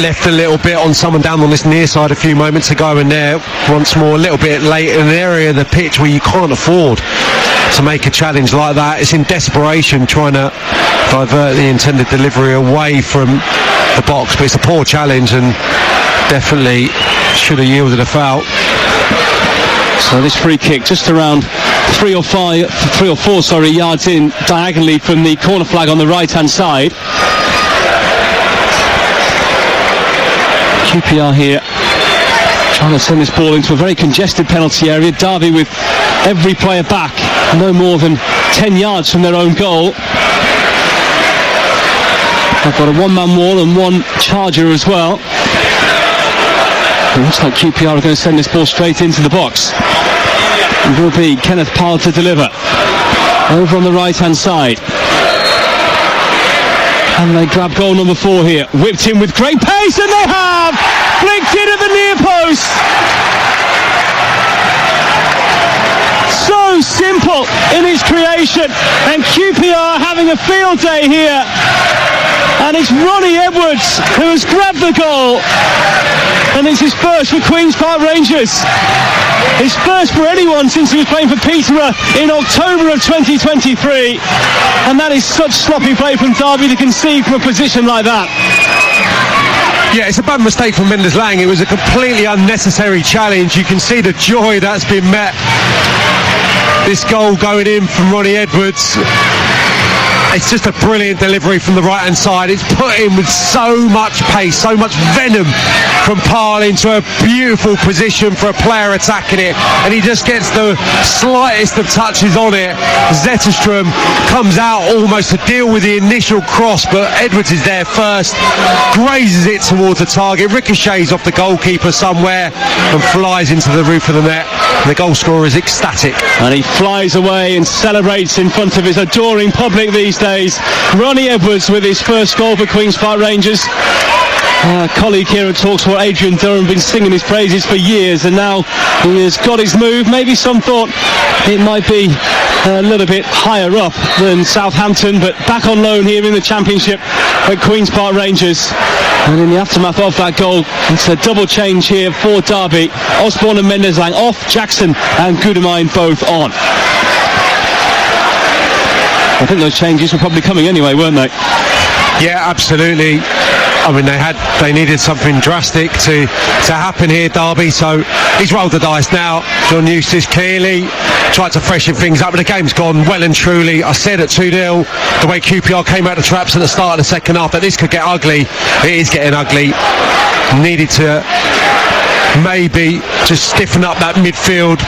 left a little bit on someone down on this near side a few moments ago, and there once more a little bit late in an area of the pitch where you can't afford to make a challenge like that. It's in desperation trying to divert the intended delivery away from the box, but it's a poor challenge and definitely should have yielded a foul. So this free kick just around 3 or 4 yards in, diagonally from the corner flag on the right hand side. QPR here trying to send this ball into a very congested penalty area. Derby with every player back, no more than 10 yards from their own goal. They've got a one-man wall and one charger as well. It looks like QPR are going to send this ball straight into the box. It will be Kenneth Powell to deliver. Over on the right-hand side. And they grab goal number 4 here. Whipped in with great pace, and they have! Flicked in at the near post! So simple in its creation, and QPR having a field day here. And it's Ronnie Edwards who has grabbed the goal, and it's his first for Queen's Park Rangers. His first for anyone since he was playing for Peterborough in October of 2023, and that is such sloppy play from Derby to concede from a position like that. Yeah, it's a bad mistake from Mendes-Lang. It was a completely unnecessary challenge. You can see the joy that's been met. This goal going in from Ronnie Edwards. It's just a brilliant delivery from the right-hand side. It's put in with so much pace, so much venom from Parl into a beautiful position for a player attacking it, and he just gets the slightest of touches on it. Zetterstrom comes out almost to deal with the initial cross, but Edwards is there first, grazes it towards the target, ricochets off the goalkeeper somewhere and flies into the roof of the net. The goal scorer is ecstatic. And he flies away and celebrates in front of his adoring public these days. Ronnie Edwards with his first goal for Queen's Park Rangers. Our colleague here at TalkSport, Adrian Durham, been singing his praises for years, and now he has got his move. Maybe some thought it might be a little bit higher up than Southampton, but back on loan here in the Championship at Queen's Park Rangers. And in the aftermath of that goal, it's a double change here for Derby. Osborne and Mendes-Lang off, Jackson and Gudemine both on. I think those changes were probably coming anyway, weren't they? Yeah, absolutely. I mean, they needed something drastic to happen here, Derby, so he's rolled the dice now. John Eustace clearly tried to freshen things up, but the game's gone well and truly. I said at 2-0, the way QPR came out the traps at the start of the second half, that this could get ugly. It is getting ugly. Needed to maybe just stiffen up that midfield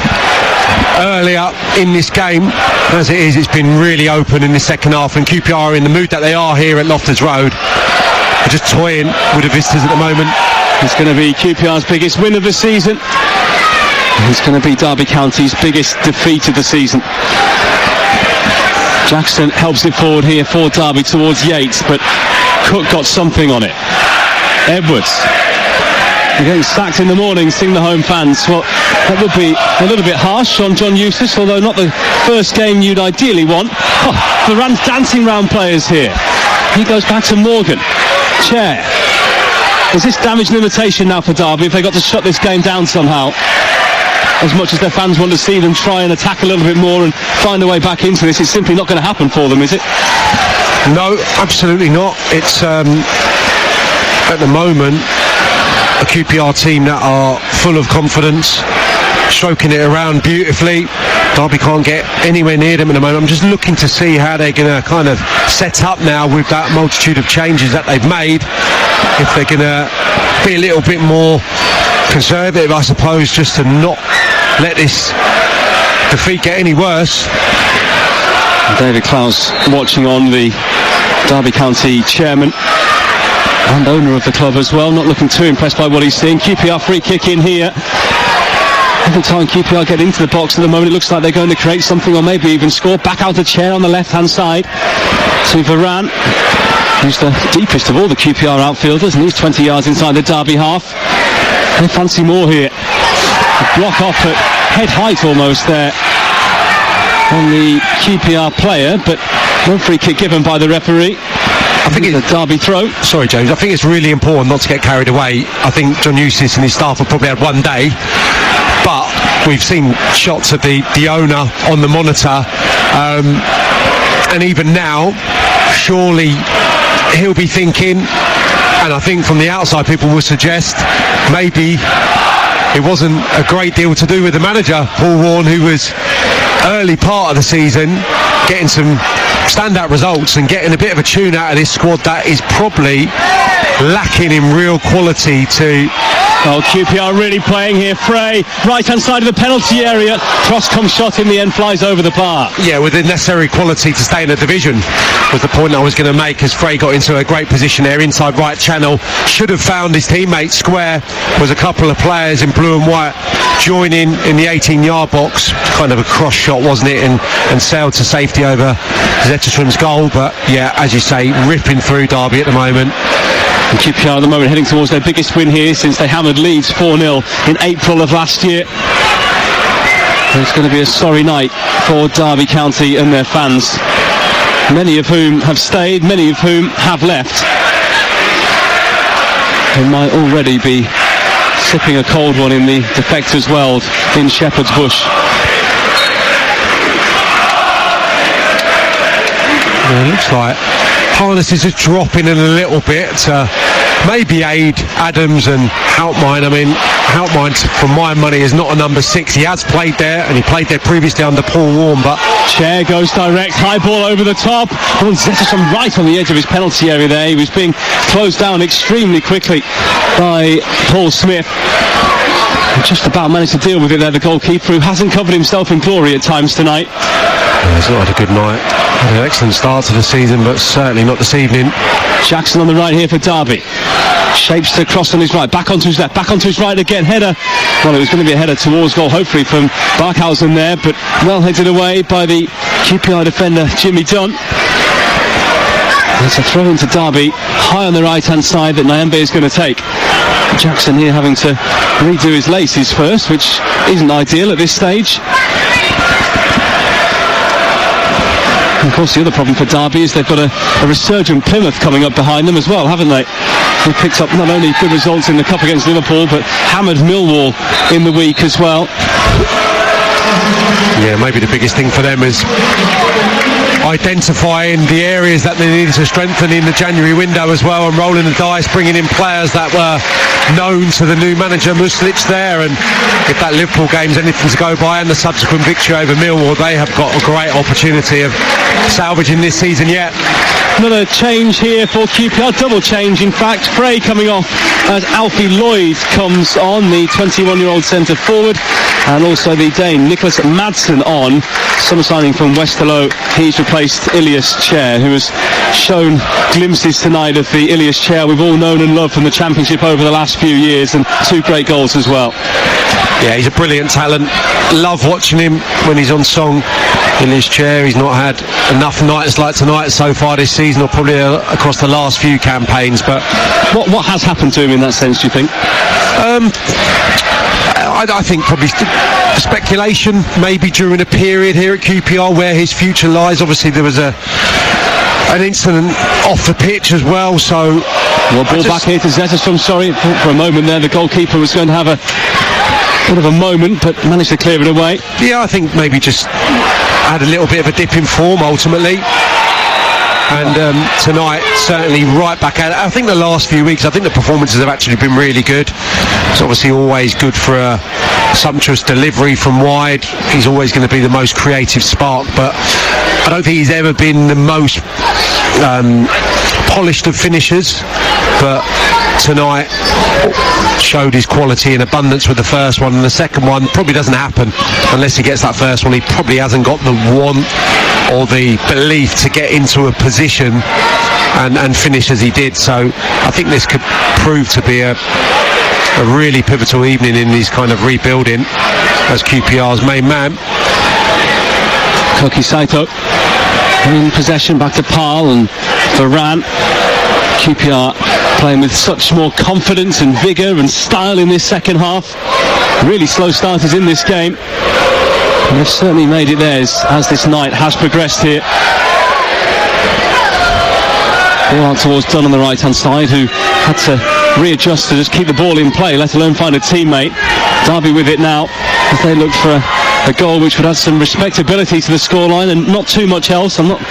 earlier in this game. As it is, it's been really open in the second half, and QPR in the mood that they are here at Loftus Road. They're just toying with the visitors at the moment. It's going to be QPR's biggest win of the season. It's going to be Derby County's biggest defeat of the season. Jackson helps it forward here for Derby towards Yates, but Cook got something on it. Edwards. They're getting sacked in the morning, sing the home fans. Well, that would be a little bit harsh on John Eustace, although not the first game you'd ideally want. Oh, Varane dancing round players here. He goes back to Morgan. Chair. Is this damage limitation now for Derby if they got to shut this game down somehow? As much as their fans want to see them try and attack a little bit more and find a way back into this, it's simply not going to happen for them, is it? No, absolutely not. It's at the moment a QPR team that are full of confidence, stroking it around beautifully. Derby can't get anywhere near them at the moment. I'm just looking to see how they're going to kind of set up now with that multitude of changes that they've made. If they're going to be a little bit more conservative, I suppose, just to not let this defeat get any worse. David Clowes watching on, the Derby County chairman. and owner of the club as well, not looking too impressed by what he's seeing. QPR free kick in here. Every time QPR get into the box at the moment, it looks like they're going to create something or maybe even score. Back out the chair on the left-hand side to Varane, who's the deepest of all the QPR outfielders, and he's 20 yards inside the Derby half. They fancy more here. A block off at head height almost there on the QPR player, but no free kick given by the referee. I think it's a Derby throw. Sorry, James. I think it's really important not to get carried away. I think John Eustace and his staff have probably had one day, but we've seen shots of the owner on the monitor, and even now, surely he'll be thinking, and I think from the outside people will suggest maybe it wasn't a great deal to do with the manager, Paul Warne, who was early part of the season getting some standout results and getting a bit of a tune out of this squad that is probably lacking in real quality to... Oh, QPR really playing here. Frey, right-hand side of the penalty area. Cross-come shot in the end, flies over the bar. Yeah, with the necessary quality to stay in the division was the point I was going to make, as Frey got into a great position there, inside right channel. Should have found his teammate square. Was a couple of players in blue and white joining in the 18-yard box. Kind of a cross shot, wasn't it? And sailed to safety over Zetterström's goal. But yeah, as you say, ripping through Derby at the moment. And QPR at the moment heading towards their biggest win here since they hammered Leeds 4-0 in April of last year. It's going to be a sorry night for Derby County and their fans, many of whom have stayed, many of whom have left. They might already be sipping a cold one in the defectors' world in Shepherd's Bush. It looks like Harness is just dropping in a little bit to maybe aid Adams and Houtmine. I mean, Houtmine, for my money, is not a number 6. He has played there, and he played there previously under Paul Warne, but... Chair goes direct, high ball over the top. Zetterström right on the edge of his penalty area there. He was being closed down extremely quickly by Paul Smith. And just about managed to deal with it there, the goalkeeper, who hasn't covered himself in glory at times tonight. Yeah, he's not had a good night. Had an excellent start to the season, but certainly not this evening. Jackson on the right here for Derby. Shapes to cross on his right, back onto his left, back onto his right again. Header. Well, it was going to be a header towards goal, hopefully, from Barkhausen there, but well headed away by the QPR defender, Jimmy Dunn. It's a throw into Derby, high on the right-hand side that Nyambe is going to take. Jackson here having to redo his laces first, which isn't ideal at this stage. And of course, the other problem for Derby is they've got a resurgent Plymouth coming up behind them as well, haven't they? They picked up not only good results in the Cup against Liverpool, but hammered Millwall in the week as well. Yeah, maybe the biggest thing for them is identifying the areas that they needed to strengthen in the January window as well, and rolling the dice, bringing in players that were known to the new manager Muslic there. And if that Liverpool game's anything to go by, and the subsequent victory over Millwall, they have got a great opportunity of salvaging this season yet. Another change here for QPR, double change in fact. Frey coming off as Alfie Lloyd comes on, the 21-year-old centre forward, and also the Dane Nicholas Madsen on, summer signing from Westerlo. He's replaced Ilias Chair, who has shown glimpses tonight of the Ilias Chair we've all known and loved from the Championship over the last few years, and 2 great goals as well. Yeah, he's a brilliant talent. Love watching him when he's on song in his chair. He's not had enough nights like tonight so far this season, or probably across the last few campaigns. But what has happened to him in that sense, do you think? I think probably speculation, maybe during a period here at QPR where his future lies. Obviously there was an incident off the pitch as well, so... Well, ball back here to Zetterström. Sorry, for a moment there the goalkeeper was going to have a bit of a moment, but managed to clear it away. Yeah, I think maybe just had a little bit of a dip in form ultimately. And tonight, certainly right back at it. I think the last few weeks, I think the performances have actually been really good. It's obviously always good for a sumptuous delivery from wide. He's always going to be the most creative spark, but I don't think he's ever been the most polished of finishers. But tonight showed his quality in abundance with the first one, and the second one probably doesn't happen unless he gets that first one. He probably hasn't got the want or the belief to get into a position and finish as he did. So I think this could prove to be a really pivotal evening in his kind of rebuilding as QPR's main man. Koki Saito in possession, back to Parl and Varane. QPR playing with such more confidence and vigour and style in this second half. Really slow starters in this game. And they've certainly made it theirs as this night has progressed here. Ball out towards Dunn on the right hand side, who had to readjust to just keep the ball in play, let alone find a teammate. Derby with it now as they look for a goal which would add some respectability to the scoreline and not too much else. I'm not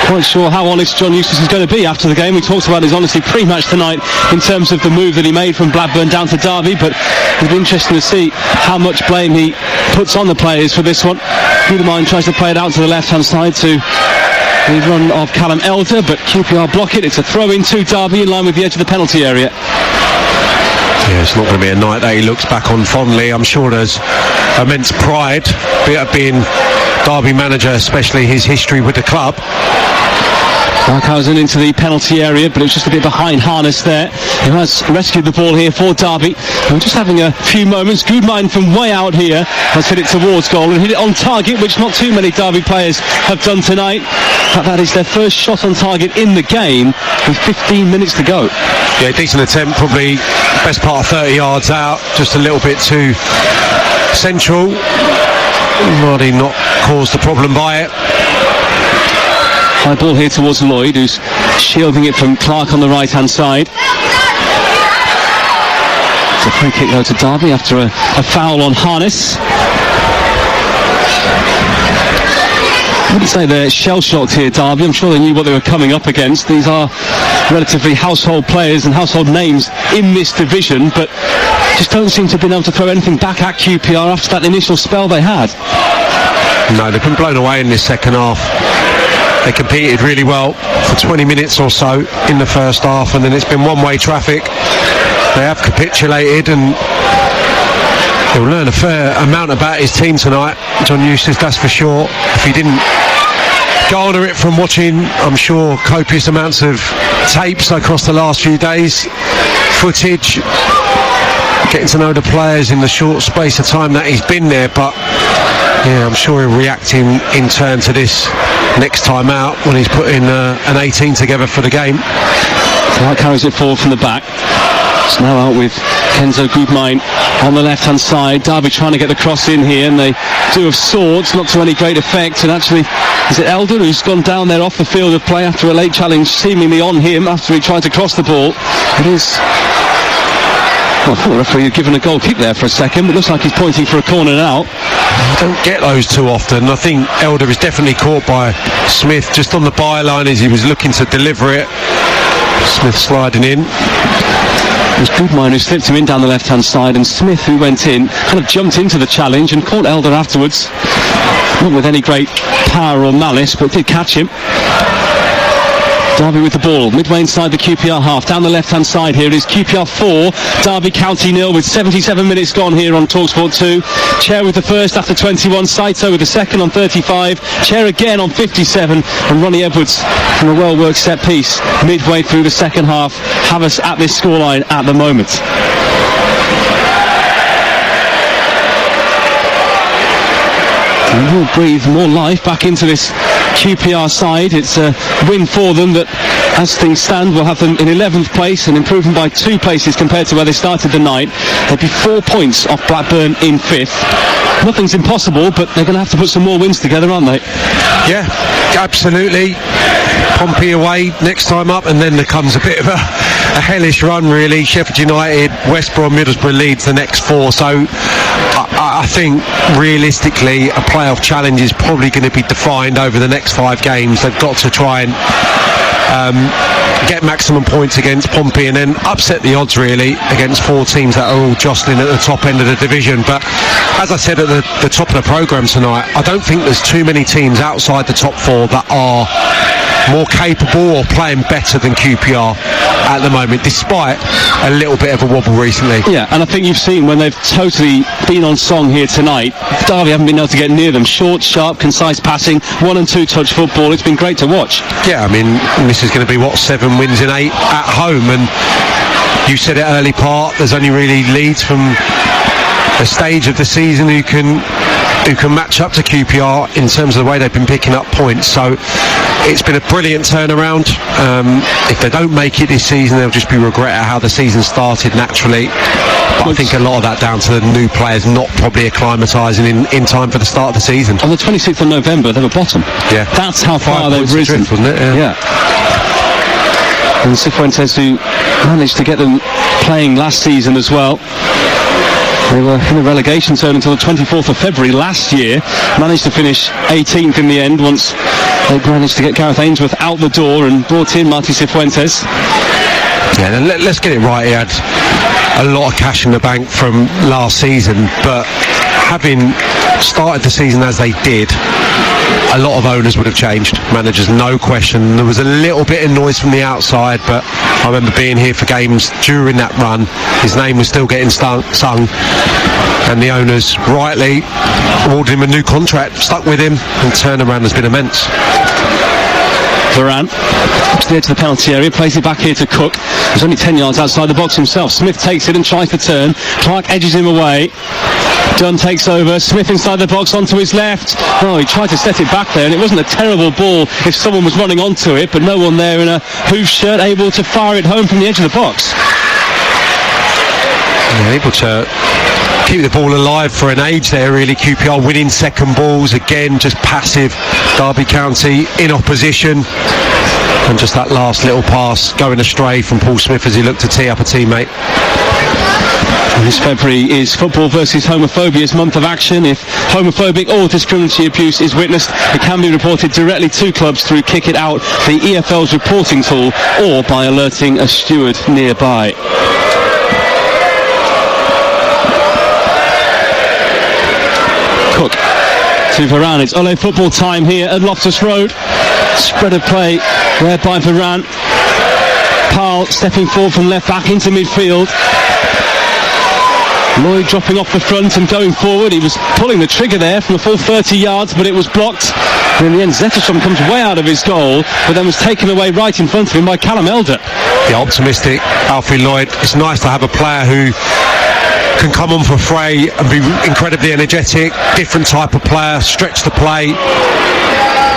quite sure how honest John Eustace is going to be after the game. We talked about his honesty pre-match tonight in terms of the move that he made from Blackburn down to Derby, but it'll be interesting to see how much blame he puts on the players for this one. Goodemine tries to play it out to the left-hand side to the run of Callum Elder, but QPR block it. It's a throw-in to Derby in line with the edge of the penalty area. Yeah, it's not going to be a night that he looks back on fondly. I'm sure there's immense pride being Derby manager, especially his history with the club. Barkhausen into the penalty area, but it was just a bit behind Harness there, who has rescued the ball here for Derby. And we're just having a few moments. Goodmine from way out here has hit it towards goal and hit it on target, which not too many Derby players have done tonight. That is their first shot on target in the game with 15 minutes to go. Yeah, decent attempt, probably best part of 30 yards out, just a little bit too central. Already not caused a problem by it. High ball here towards Lloyd, who's shielding it from Clark on the right-hand side. It's a free kick though to Derby after a foul on Harness. I wouldn't say they're shell-shocked here, Derby. I'm sure they knew what they were coming up against. These are relatively household players and household names in this division, but just don't seem to have been able to throw anything back at QPR after that initial spell they had. No, they've been blown away in this second half. They competed really well for 20 minutes or so in the first half, and then it's been one-way traffic. They have capitulated, and he'll learn a fair amount about his team tonight, John Eustace, that's for sure. If he didn't garner it from watching, I'm sure, copious amounts of tapes across the last few days, footage, getting to know the players in the short space of time that he's been there, but yeah, I'm sure he'll react in turn to this next time out when he's putting an 18 together for the game. So that carries it forward from the back. It's now out with Kenzo Goodmine on the left-hand side. Derby trying to get the cross in here, and they do of sorts, not to any great effect. And actually, is it Elder who's gone down there off the field of play after a late challenge seemingly on him after he tried to cross the ball? It is... Well, I thought the referee had given a goal kick there for a second, but it looks like he's pointing for a corner now. You don't get those too often. I think Elder is definitely caught by Smith just on the byline as he was looking to deliver it. Smith sliding in. It was Goodmine who slipped him in down the left-hand side, and Smith, who went in, kind of jumped into the challenge and caught Elder afterwards. Not with any great power or malice, but did catch him. Derby with the ball, midway inside the QPR half, down the left-hand side here. It is QPR 4, Derby County 0 with 77 minutes gone here on TalkSport 2. Chair with the first after 21, Saito with the second on 35, Chair again on 57, and Ronnie Edwards from a well-worked set-piece midway through the second half have us at this scoreline at the moment. And we'll breathe more life back into this QPR side. It's a win for them that, as things stand, will have them in 11th place and improving by 2 places compared to where they started the night. They'd be 4 points off Blackburn in 5th. Nothing's impossible, but they're going to have to put some more wins together, aren't they? Yeah, absolutely. Pompey away next time up, and then there comes a bit of a hellish run, really. Sheffield United, West Brom, Middlesbrough, Leeds, the next 4. So I think realistically a playoff challenge is probably going to be defined over the next 5 games. They've got to try and get maximum points against Pompey and then upset the odds really against 4 teams that are all jostling at the top end of the division. But as I said at the top of the programme tonight, I don't think there's too many teams outside the top 4 that are more capable or playing better than QPR at the moment, despite a little bit of a wobble recently. Yeah, and I think you've seen when they've totally been on song here tonight, Derby haven't been able to get near them. Short, sharp, concise passing, 1 and 2 touch football. It's been great to watch. Yeah, I mean, this is going to be 7 wins in 8 at home, and you said it early part, there's only really Leeds from a stage of the season who can match up to QPR in terms of the way they've been picking up points. So it's been a brilliant turnaround. If they don't make it this season, they'll just be regret at how the season started naturally. But I think a lot of that down to the new players not probably acclimatising in time for the start of the season. On the 26th of November, they were bottom. Yeah, that's how far they've risen, drift, wasn't it? Yeah. And Cifuentes, who managed to get them playing last season as well. They were in the relegation zone until the 24th of February last year. Managed to finish 18th in the end once they managed to get Gareth Ainsworth out the door and brought in Martí Cifuentes. Yeah, then let's get it right. He had a lot of cash in the bank from last season, but having started the season as they did, a lot of owners would have changed, managers, no question. There was a little bit of noise from the outside, but I remember being here for games during that run. His name was still getting sung, and the owners rightly awarded him a new contract, stuck with him, and turnaround has been immense. Varane to the edge of the penalty area, plays it back here to Cook. He's only 10 yards outside the box himself. Smith takes it and tries to turn. Clark edges him away. Dunn takes over. Smith inside the box onto his left. Oh, he tried to set it back there, and it wasn't a terrible ball if someone was running onto it, but no one there in a hoof shirt able to fire it home from the edge of the box. Yeah, able to keep the ball alive for an age there really. QPR winning second balls again, just passive. Derby County in opposition, and just that last little pass going astray from Paul Smith as he looked to tee up a teammate. This February is Football versus Homophobia's month of action. If homophobic or discriminatory abuse is witnessed, it can be reported directly to clubs through Kick It Out, the EFL's reporting tool, or by alerting a steward nearby. Cook to Varane. It's Ole football time here at Loftus Road. Spread of play there by Varane. Powell stepping forward from left back into midfield. Lloyd dropping off the front and going forward. He was pulling the trigger there from a full 30 yards, but it was blocked. And in the end, Zetterstrom comes way out of his goal, but then was taken away right in front of him by Callum Elder. The optimistic Alfie Lloyd. It's nice to have a player who can come on for fray and be incredibly energetic, different type of player, stretch the play,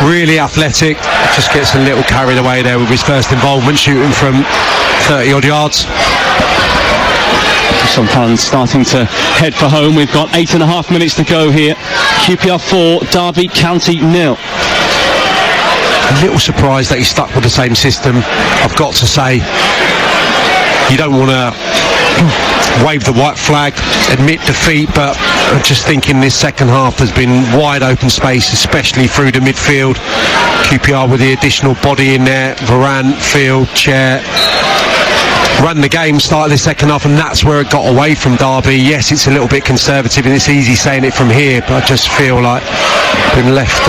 really athletic. Just gets a little carried away there with his first involvement, shooting from 30 odd yards. Some fans starting to head for home. We've got 8.5 minutes to go here. QPR 4, Derby County 0. A little surprised that he stuck with the same system. I've got to say, you don't want to wave the white flag, admit defeat, but I'm just thinking this second half there's been wide open space, especially through the midfield. QPR with the additional body in there, Varane, Field, Chair, run the game, started the second half, and that's where it got away from Derby. Yes, it's a little bit conservative and it's easy saying it from here, but I just feel like been left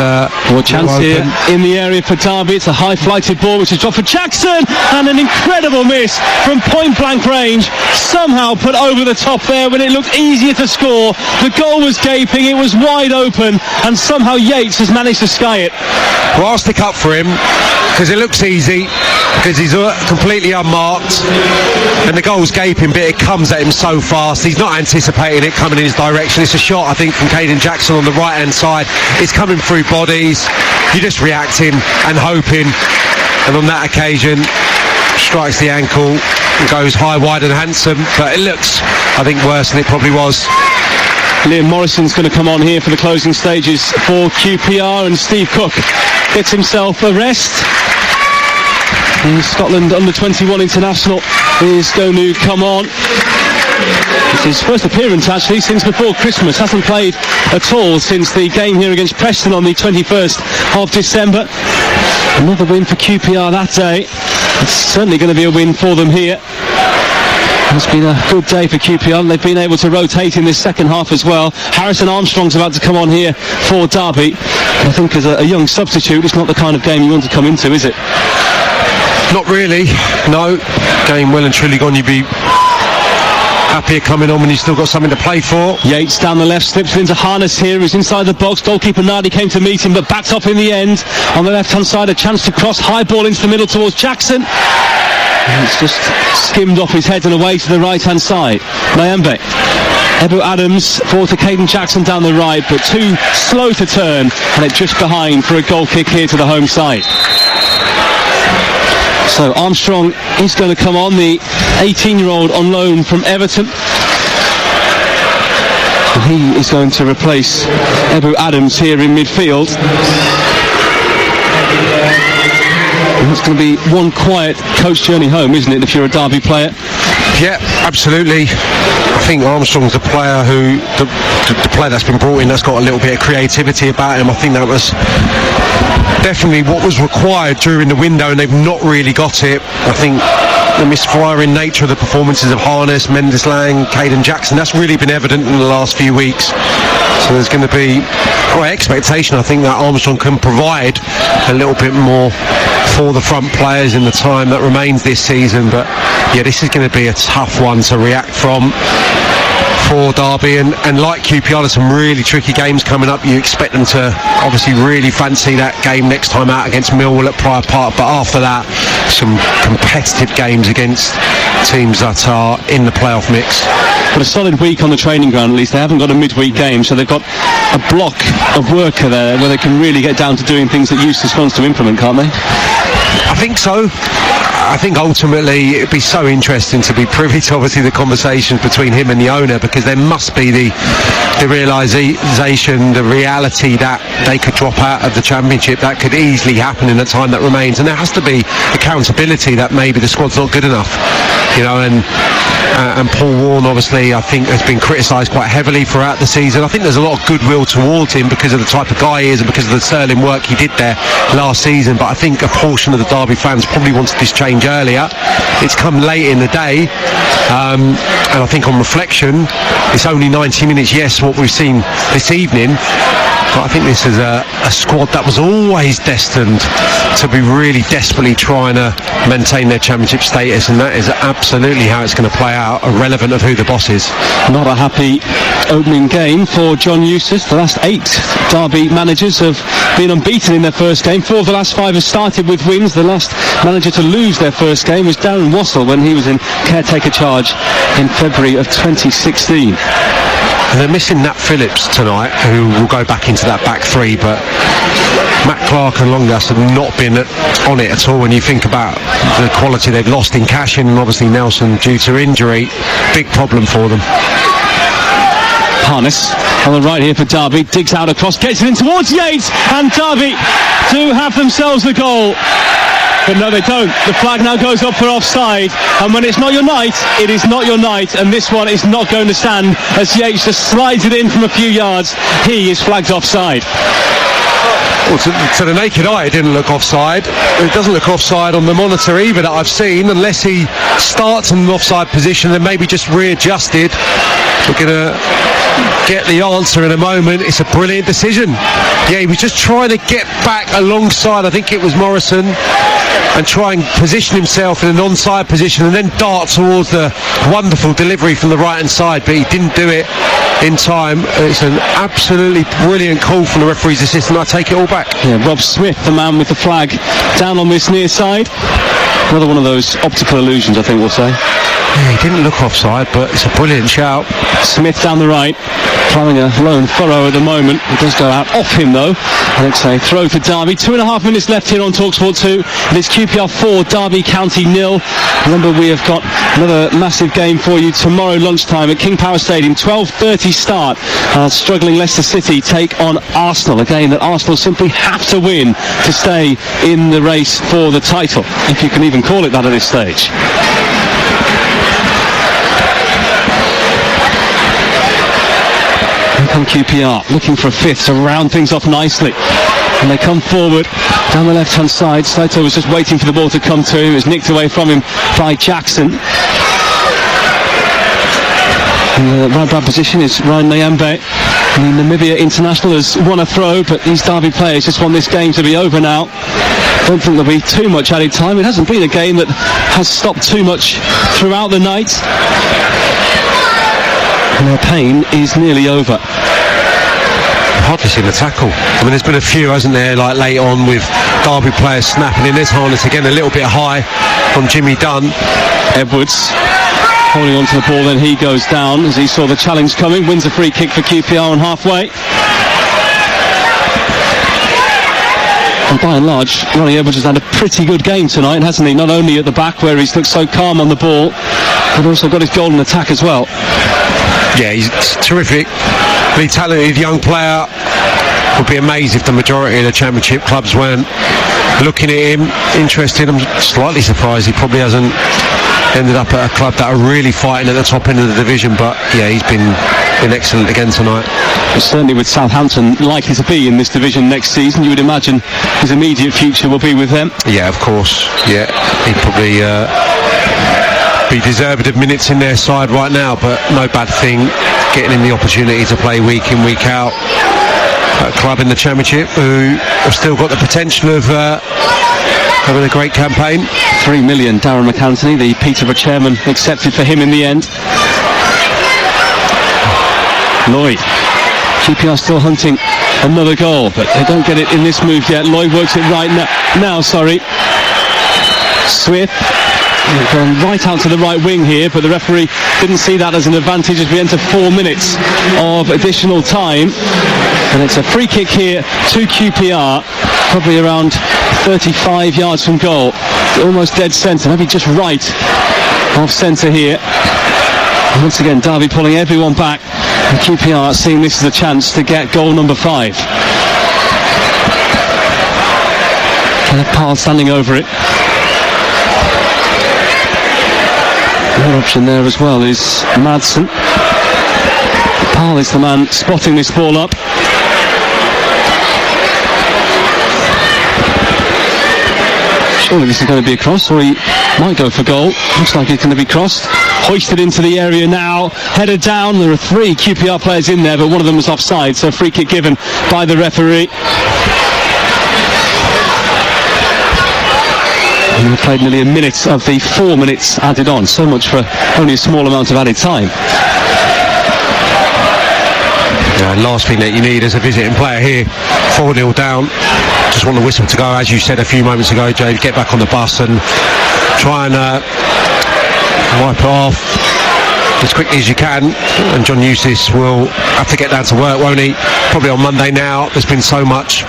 more chance here in the area for Derby. It's a high flighted ball which is dropped for Jackson, and an incredible miss from point blank range, somehow put over the top there when it looked easier to score. The goal was gaping, it was wide open, and somehow Yates has managed to sky it. Well, I'll stick up for him because it looks easy, because he's completely unmarked, and the goal's gaping, but it comes at him so fast. He's not anticipating it coming in his direction. It's a shot, I think, from Caden Jackson on the right hand side. It's coming through bodies. You're just reacting and hoping, and on that occasion strikes the ankle and goes high, wide and handsome, but it looks, I think, worse than it probably was. Liam Morrison's going to come on here for the closing stages for QPR, and Steve Cook gets himself a rest. The Scotland under-21 international is going to come on. It's his first appearance actually since before Christmas. Hasn't played at all since the game here against Preston on the 21st of December. Another win for QPR that day. It's certainly going to be a win for them here. It's been a good day for QPR. They've been able to rotate in this second half as well. Harrison Armstrong's about to come on here for Derby. I think as a young substitute, it's not the kind of game you want to come into, is it? Not really, no. Game well and truly gone. You'd be happier coming on when you've still got something to play for. Yates down the left, slips into Harness here, who's inside the box. Goalkeeper Nardi came to meet him, but backed off in the end. On the left-hand side, a chance to cross, high ball into the middle towards Jackson. And it's just skimmed off his head and away to the right-hand side. Nyambe. Ebu Adams forward to Caden Jackson down the right, but too slow to turn, and it just behind for a goal kick here to the home side. So Armstrong is going to come on, the 18-year-old on loan from Everton. And he is going to replace Ebu Adams here in midfield. And it's going to be one quiet coach journey home, isn't it, if you're a Derby player? Yeah, absolutely. I think Armstrong's the player who, the player that's been brought in, that's got a little bit of creativity about him. I think that was definitely what was required during the window, and they've not really got it. I think the misfiring nature of the performances of Harness, Mendes Lang, Caden Jackson, that's really been evident in the last few weeks. So there's going to be great expectation, I think, that Armstrong can provide a little bit more for the front players in the time that remains this season. But yeah, this is going to be a tough one to react from for Derby, and like QPR, there's some really tricky games coming up. You expect them to obviously really fancy that game next time out against Millwall at Pryor Park, but after that, some competitive games against teams that are in the playoff mix. But a solid week on the training ground, at least. They haven't got a midweek game, so they've got a block of worker there where they can really get down to doing things that Eustace wants to implement, can't they? I think so. I think ultimately it'd be so interesting to be privy to obviously the conversations between him and the owner, because there must be the realisation, the reality that they could drop out of the Championship. That could easily happen in the time that remains, and there has to be accountability that maybe the squad's not good enough, you know. And Paul Warne obviously, I think, has been criticised quite heavily throughout the season. I think there's a lot of goodwill towards him because of the type of guy he is and because of the sterling work he did there last season, but I think a portion of the Derby fans probably wanted this change earlier. It's come late in the day, and I think on reflection it's only 90 minutes, yes, what we've seen this evening, but I think this is a squad that was always destined to be really desperately trying to maintain their Championship status, and that is absolutely how it's going to play out, irrelevant of who the boss is. Not a happy opening game for John Eustace. The last 8 Derby managers have been unbeaten in their first game. 4 of the last 5 have started with wins. The last manager to lose their first game was Darren Wassell when he was in caretaker charge in February of 2016. And they're missing Nat Phillips tonight, who will go back into that back three, but Matt Clark and Longas have not been on it at all when you think about the quality they've lost in Cashin and obviously Nelson due to injury. Big problem for them. Harness on the right here for Derby, digs out across, gets it in towards Yates, and Derby do have themselves the goal. But no, they don't. The flag now goes up for offside, and when it's not your night, it is not your night, and this one is not going to stand as Yates just slides it in from a few yards. He is flagged offside. Well, to the naked eye, it didn't look offside. It doesn't look offside on the monitor either that I've seen, unless he starts in an offside position and maybe just readjusted. We're going to get the answer in a moment. It's a brilliant decision. Yeah, he was just trying to get back alongside, I think it was Morrison, and try and position himself in an onside position and then dart towards the wonderful delivery from the right hand side, but he didn't do it in time. It's an absolutely brilliant call from the referee's assistant. I take it all back. Yeah, Rob Smith, the man with the flag down on this near side. Another one of those optical illusions, I think we'll say. Yeah, he didn't look offside, but it's a brilliant shout. Smith down the right, ploughing a lone furrow at the moment. It does go out off him though, and it's a throw for Derby. 2.5 minutes left here on TalkSport 2. And it's QPR 4, Derby County 0. Remember, we have got another massive game for you tomorrow lunchtime at King Power Stadium. 12:30 start. Struggling Leicester City take on Arsenal. A game that Arsenal simply have to win to stay in the race for the title, if you can even call it that at this stage. Here come QPR, looking for a fifth to round things off nicely. And they come forward down the left-hand side. Saito was just waiting for the ball to come to him. It was nicked away from him by Jackson. In the right back position is Ryan Nyambe. The Namibia international has won a throw, but these Derby players just want this game to be over now. Don't think there'll be too much added time. It hasn't been a game that has stopped too much throughout the night. And their pain is nearly over. Hardly seen the tackle. I mean, there's been a few, hasn't there, like late on with Derby players snapping in. There's Harness again, a little bit high from Jimmy Dunn. Edwards holding on to the ball, then he goes down as he saw the challenge coming. Wins a free kick for QPR on halfway. And by and large, Ronnie Edwards has had a pretty good game tonight, hasn't he? Not only at the back where he's looked so calm on the ball, but also got his goal in attack as well. Yeah, he's terrific. Really talented young player. Would be amazed if the majority of the Championship clubs weren't looking at him, interested. I'm slightly surprised he probably hasn't ended up at a club that are really fighting at the top end of the division, but yeah, he's been excellent again tonight. But certainly with Southampton likely to be in this division next season, you would imagine his immediate future will be with them. Yeah, of course. Yeah, he'd probably be deserved of minutes in their side right now, but no bad thing getting him the opportunity to play week in, week out at a club in the Championship who have still got the potential of having a great campaign. 3 million, Darren McAntony, the Peterborough chairman, accepted for him in the end. Lloyd. QPR still hunting another goal, but they don't get it in this move yet. Lloyd works it right now. Swift going right out to the right wing here, but the referee didn't see that as an advantage as we enter 4 minutes of additional time. And it's a free kick here to QPR, probably around 35 yards from goal, almost dead centre, maybe just right off centre here. And once again, Derby pulling everyone back, and QPR seeing this as a chance to get goal number 5. Kenneth Parr standing over it. Another option there as well is Madsen. Parr is the man spotting this ball up. Surely this is going to be a cross, or he might go for goal. Looks like it's going to be crossed. Hoisted into the area now, headed down. There are 3 QPR players in there, but one of them was offside, so free kick given by the referee. And we played nearly a minute of the 4 minutes added on. So much for only a small amount of added time. Last thing that you need as a visiting player here, 4-0 down. Just want the whistle to go, as you said a few moments ago, Jay, get back on the bus and try and wipe it off as quickly as you can. And John Eustace will have to get down to work, won't he? Probably on Monday now. There's been so much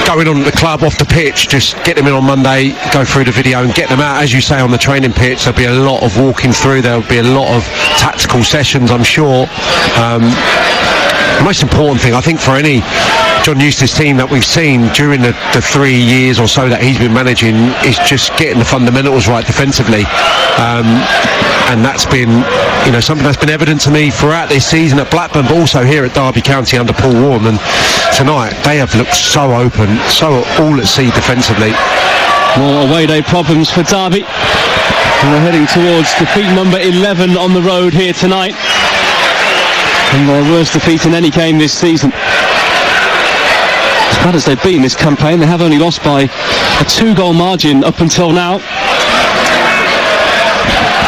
going on at the club off the pitch. Just get them in on Monday, go through the video and get them out, as you say, on the training pitch. There'll be a lot of walking through, there'll be a lot of tactical sessions, I'm sure. The most important thing, I think, for any John Eustace team that we've seen during the 3 years or so that he's been managing is just getting the fundamentals right defensively. And that's been, something that's been evident to me throughout this season at Blackburn, but also here at Derby County under Paul Warren. And tonight they have looked so open, so all at sea defensively. More away day problems for Derby. And we're heading towards defeat number 11 on the road here tonight. And their worst defeat in any game this season. As bad as they've been this campaign, they have only lost by a 2-goal margin up until now.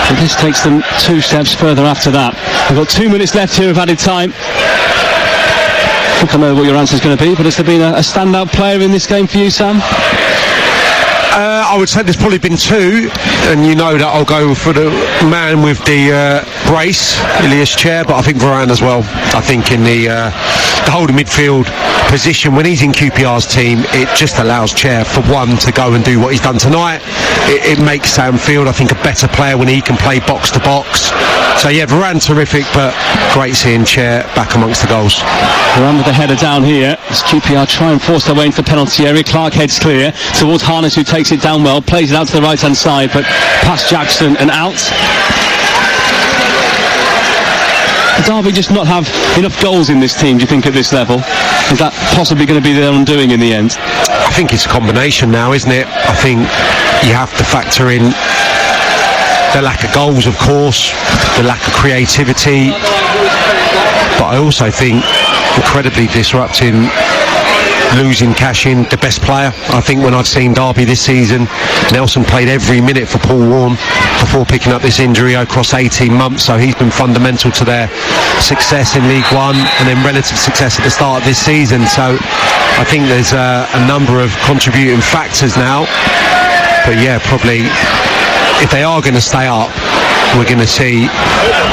So this takes them 2 steps further after that. We've got 2 minutes left here of added time. I think I know what your answer is going to be, but has there been a standout player in this game for you, Sam? I would say there's probably been 2, and you know that I'll go for the man with the brace, Ilias Chair, but I think Varane as well. I think in the holding midfield position, when he's in QPR's team, it just allows Chair, for one, to go and do what he's done tonight. It makes Sam Field, I think, a better player when he can play box to box. So yeah, Varane terrific, but great seeing Chair back amongst the goals. Varane with the header down here as QPR try and force their way into the penalty area. Clark heads clear towards Harness, who takes it down well, plays it out to the right hand side, but past Jackson and out. Derby just not have enough goals in this team, do you think, at this level? is that possibly going to be their undoing in the end? I think it's a combination now, isn't it? I think you have to factor in the lack of goals, of course, the lack of creativity, but I also think incredibly disrupting, losing cash in the best player. I think when I've seen Derby this season, Nelson played every minute for Paul Warne before picking up this injury across 18 months, so he's been fundamental to their success in League One and then relative success at the start of this season. So I think there's a number of contributing factors now, but yeah, probably if they are going to stay up, we're going to see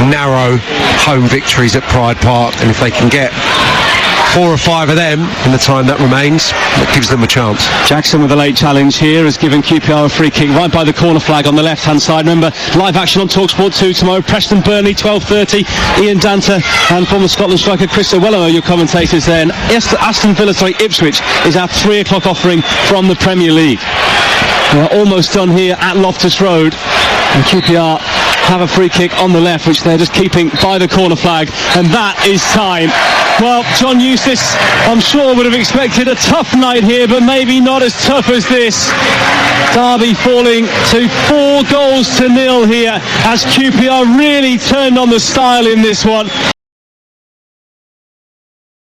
narrow home victories at Pride Park, and if they can get 4 or 5 of them in the time that remains, that gives them a chance. Jackson with a late challenge here has given QPR a free kick right by the corner flag on the left hand side. Remember, live action on TalkSport 2 tomorrow. Preston Burnley 12:30. Ian Danta and former Scotland striker Chris O'Wello are your commentators there. And Aston Villa, Ipswich is our 3 o'clock offering from the Premier League. We're almost done here at Loftus Road, and QPR have a free kick on the left, which they're just keeping by the corner flag, and that is time. Well, John Eustace, I'm sure, would have expected a tough night here, but maybe not as tough as this. Derby falling to 4-0 here as QPR really turned on the style in this one.